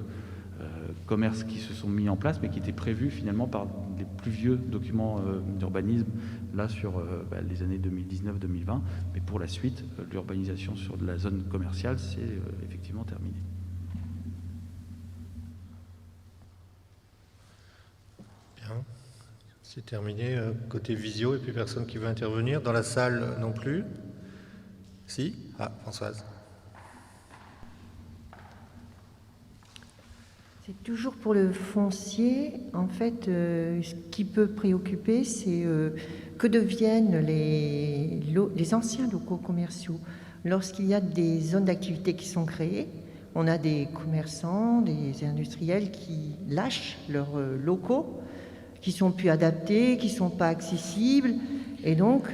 commerces qui se sont mis en place, mais qui étaient prévus finalement par les plus vieux documents d'urbanisme, là sur les années 2019-2020. Mais pour la suite, l'urbanisation sur de la zone commerciale, c'est effectivement terminé. Bien, c'est terminé. Côté visio, et puis personne qui veut intervenir. Dans la salle non plus. Si ? Ah, Françoise. C'est toujours pour le foncier. En fait, ce qui peut préoccuper, c'est que deviennent les anciens locaux commerciaux. Lorsqu'il y a des zones d'activité qui sont créées, on a des commerçants, des industriels qui lâchent leurs locaux, qui sont plus adaptés, qui sont pas accessibles. Et donc,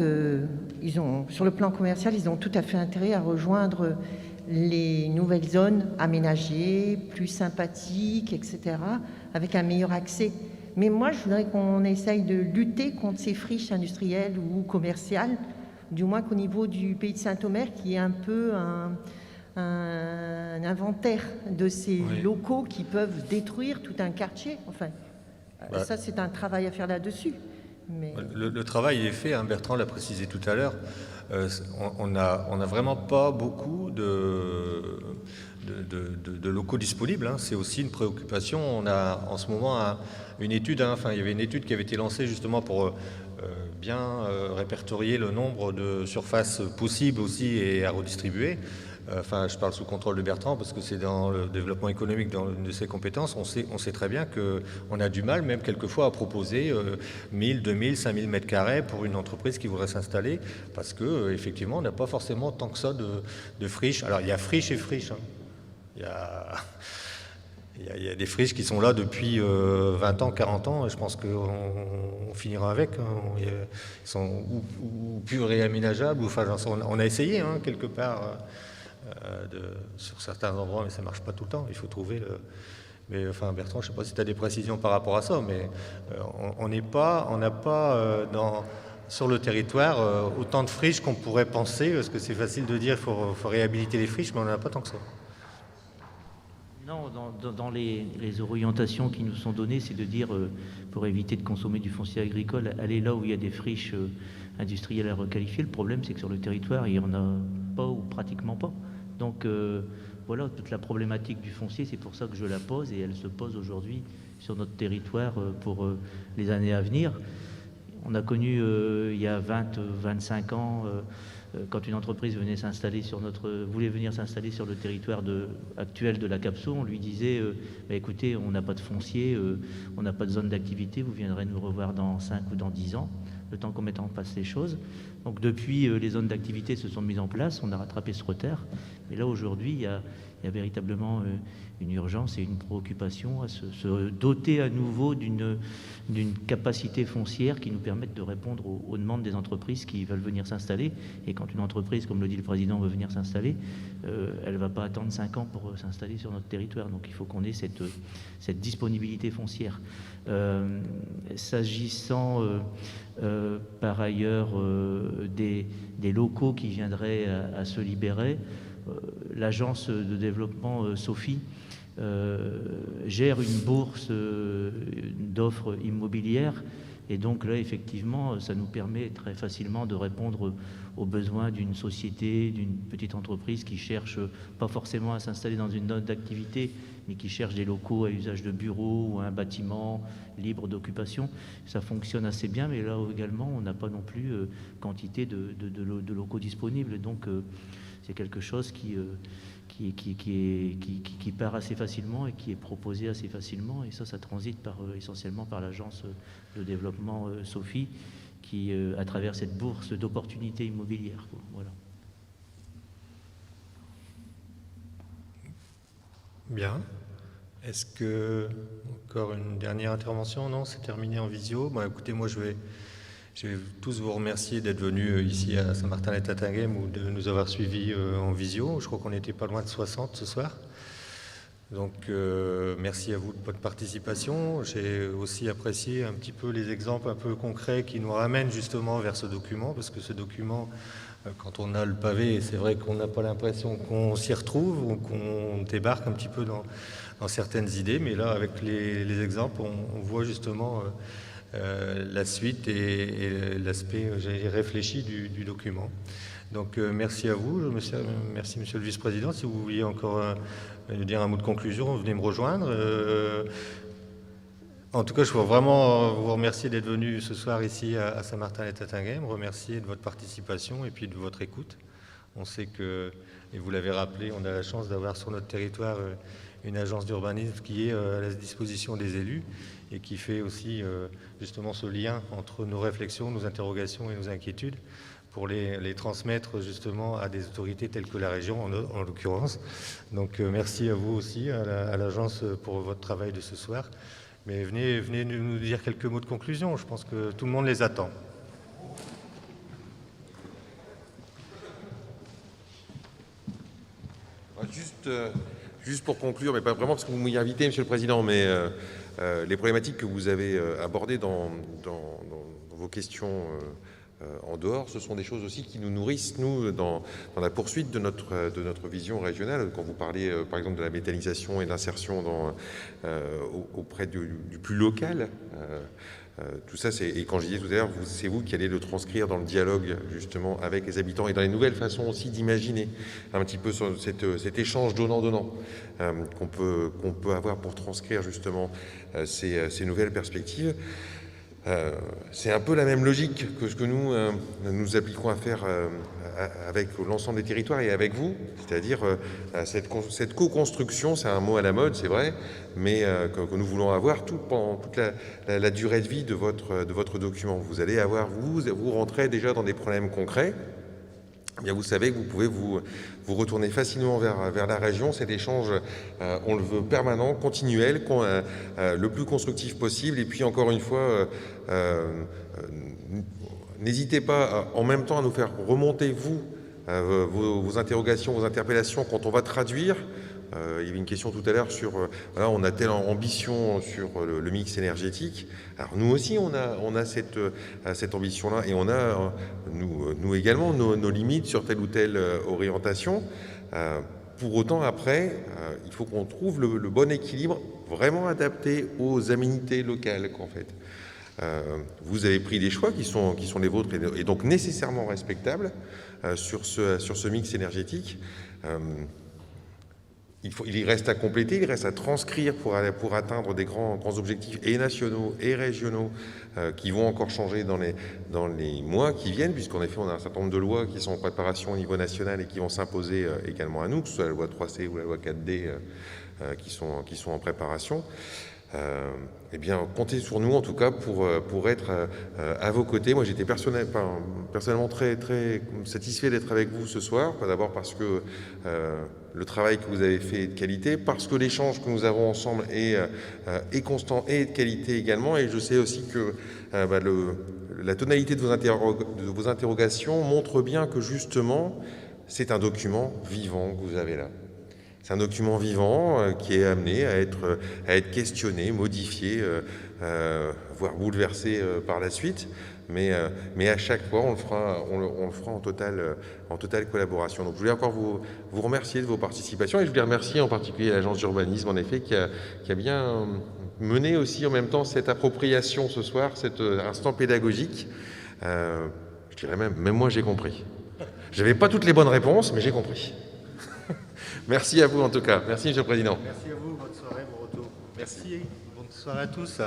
sur le plan commercial, ils ont tout à fait intérêt à rejoindre les nouvelles zones aménagées, plus sympathiques, etc., avec un meilleur accès. Mais moi, je voudrais qu'on essaye de lutter contre ces friches industrielles ou commerciales, du moins qu'au niveau du pays de Saint-Omer, qui est un peu un inventaire de ces locaux qui peuvent détruire tout un quartier. Enfin, ça, c'est un travail à faire là-dessus. Mais... Le travail est fait, Bertrand l'a précisé tout à l'heure. On n'a vraiment pas beaucoup de locaux disponibles. C'est aussi une préoccupation. On a en ce moment une étude, il y avait une étude qui avait été lancée justement pour bien répertorier le nombre de surfaces possibles aussi et à redistribuer. Je parle sous contrôle de Bertrand parce que c'est dans le développement économique, dans une de ses compétences. On sait très bien qu'on a du mal, même quelquefois, à proposer 1000, 2000, 5000 mètres carrés pour une entreprise qui voudrait s'installer parce qu'effectivement, on n'a pas forcément tant que ça de friches. Alors, il y a friches et friches. Il y a des friches qui sont là depuis 20 ans, 40 ans, et je pense qu'on finira avec. Ils sont ou plus réaménageables, on a essayé quelque part... sur certains endroits, mais ça ne marche pas tout le temps. Il faut trouver Mais Bertrand, je ne sais pas si tu as des précisions par rapport à ça, mais on n'a pas sur le territoire autant de friches qu'on pourrait penser, parce que c'est facile de dire qu'il faut réhabiliter les friches, mais on n'en a pas tant que ça. Non, dans les orientations qui nous sont données, c'est de dire, pour éviter de consommer du foncier agricole, aller là où il y a des friches industrielles à requalifier. Le problème, c'est que sur le territoire, il n'y en a pas ou pratiquement pas. Donc voilà, toute la problématique du foncier, c'est pour ça que je la pose, et elle se pose aujourd'hui sur notre territoire pour les années à venir. On a connu il y a 20-25 ans, quand une entreprise voulait venir s'installer sur le territoire actuel de la Capso, on lui disait écoutez, on n'a pas de foncier, on n'a pas de zone d'activité, vous viendrez nous revoir dans 5 ou dans 10 ans, le temps qu'on mette en place les choses. Donc depuis, les zones d'activité se sont mises en place, on a rattrapé ce retard. Mais là, aujourd'hui, il y a véritablement une urgence et une préoccupation à se doter à nouveau d'une capacité foncière qui nous permette de répondre aux demandes des entreprises qui veulent venir s'installer. Et quand une entreprise, comme le dit le président, veut venir s'installer, elle ne va pas attendre 5 ans pour s'installer sur notre territoire. Donc il faut qu'on ait cette disponibilité foncière. S'agissant par ailleurs des locaux qui viendraient à se libérer, l'agence de développement Sophie gère une bourse d'offres immobilières Et donc là, effectivement, ça nous permet très facilement de répondre aux besoins d'une société, d'une petite entreprise qui cherche pas forcément à s'installer dans une zone d'activité, mais qui cherche des locaux à usage de bureau ou un bâtiment libre d'occupation. Ça fonctionne assez bien, mais là également, on n'a pas non plus quantité de locaux disponibles. Donc, c'est quelque chose qui part assez facilement et qui est proposé assez facilement. Et ça transite essentiellement par l'agence de développement Sophie, qui, à travers cette bourse d'opportunités immobilières. Voilà. Bien. Est-ce que encore une dernière intervention? Non, c'est terminé en visio. Bon, écoutez, moi je vais tous vous remercier d'être venus ici à Saint-Martin-les-Tatinguem ou de nous avoir suivis en visio. Je crois qu'on n'était pas loin de 60 ce soir. Donc merci à vous de votre participation. J'ai aussi apprécié un petit peu les exemples un peu concrets qui nous ramènent justement vers ce document, parce que ce document, quand on a le pavé, c'est vrai qu'on n'a pas l'impression qu'on s'y retrouve ou qu'on débarque un petit peu dans certaines idées, mais là avec les exemples, on voit justement la suite et l'aspect réfléchi du document. Donc merci à vous, merci Monsieur le Vice-président. Si vous vouliez encore dire un mot de conclusion, venez me rejoindre. En tout cas, je veux vraiment vous remercier d'être venu ce soir ici à Saint-Martin-les-Tatinguem, remercier de votre participation et puis de votre écoute. On sait que, et vous l'avez rappelé, on a la chance d'avoir sur notre territoire une agence d'urbanisme qui est à la disposition des élus et qui fait aussi justement ce lien entre nos réflexions, nos interrogations et nos inquiétudes pour les transmettre justement à des autorités telles que la région en l'occurrence. Donc merci à vous aussi, à l'agence pour votre travail de ce soir. Mais venez nous dire quelques mots de conclusion, je pense que tout le monde les attend. Juste pour conclure, mais pas vraiment parce que vous m'y invitez, Monsieur le Président, mais les problématiques que vous avez abordées dans vos questions en dehors, ce sont des choses aussi qui nous nourrissent, nous, dans la poursuite de notre vision régionale. Quand vous parlez, par exemple, de la métallisation et de l'insertion auprès du plus local, tout ça, et quand je disais tout à l'heure, c'est vous qui allez le transcrire dans le dialogue, justement, avec les habitants et dans les nouvelles façons aussi d'imaginer un petit peu cet échange donnant-donnant qu'on peut avoir pour transcrire, justement, ces nouvelles perspectives. C'est un peu la même logique que ce que nous appliquons à faire avec l'ensemble des territoires et avec vous, c'est-à-dire cette co-construction, c'est un mot à la mode, c'est vrai, mais que nous voulons avoir pendant toute la durée de vie de votre document. Vous allez avoir, vous rentrez déjà dans des problèmes concrets. Eh bien, vous savez que vous pouvez vous retourner facilement vers la région. Cet échange, on le veut permanent, continuel, le plus constructif possible. Et puis, encore une fois, n'hésitez pas en même temps à nous faire remonter, vos interrogations, vos interpellations quand on va traduire. Il y avait une question tout à l'heure sur voilà, on a telle ambition sur le mix énergétique. Alors nous aussi on a cette ambition-là et on a nous également nos limites sur telle ou telle orientation. Pour autant après il faut qu'on trouve le bon équilibre vraiment adapté aux aménités locales qu'en fait. Vous avez pris des choix qui sont les vôtres et donc nécessairement respectables sur ce mix énergétique. Il reste à compléter, il reste à transcrire pour atteindre des grands objectifs et nationaux et régionaux qui vont encore changer dans les mois qui viennent, puisqu'en effet on a un certain nombre de lois qui sont en préparation au niveau national et qui vont s'imposer également à nous, que ce soit la loi 3C ou la loi 4D qui sont en préparation. Eh bien, comptez sur nous en tout cas pour être à vos côtés. Moi, j'étais personnellement très très satisfait d'être avec vous ce soir. D'abord parce que le travail que vous avez fait est de qualité, parce que l'échange que nous avons ensemble est constant et de qualité également. Et je sais aussi que la tonalité de vos interrogations montre bien que justement, c'est un document vivant que vous avez là. C'est un document vivant qui est amené à être questionné, modifié, voire bouleversé par la suite. mais à chaque fois, on le fera en totale collaboration. Donc, je voulais encore vous remercier de vos participations et je voulais remercier en particulier l'agence d'urbanisme, en effet, qui a bien mené aussi en même temps cette appropriation ce soir, cet instant pédagogique. Je dirais même moi, j'ai compris. Je n'avais pas toutes les bonnes réponses, mais j'ai compris. Merci à vous en tout cas. Merci, Monsieur le Président. Merci à vous, bonne soirée, bon retour. Merci, bonne soirée à tous.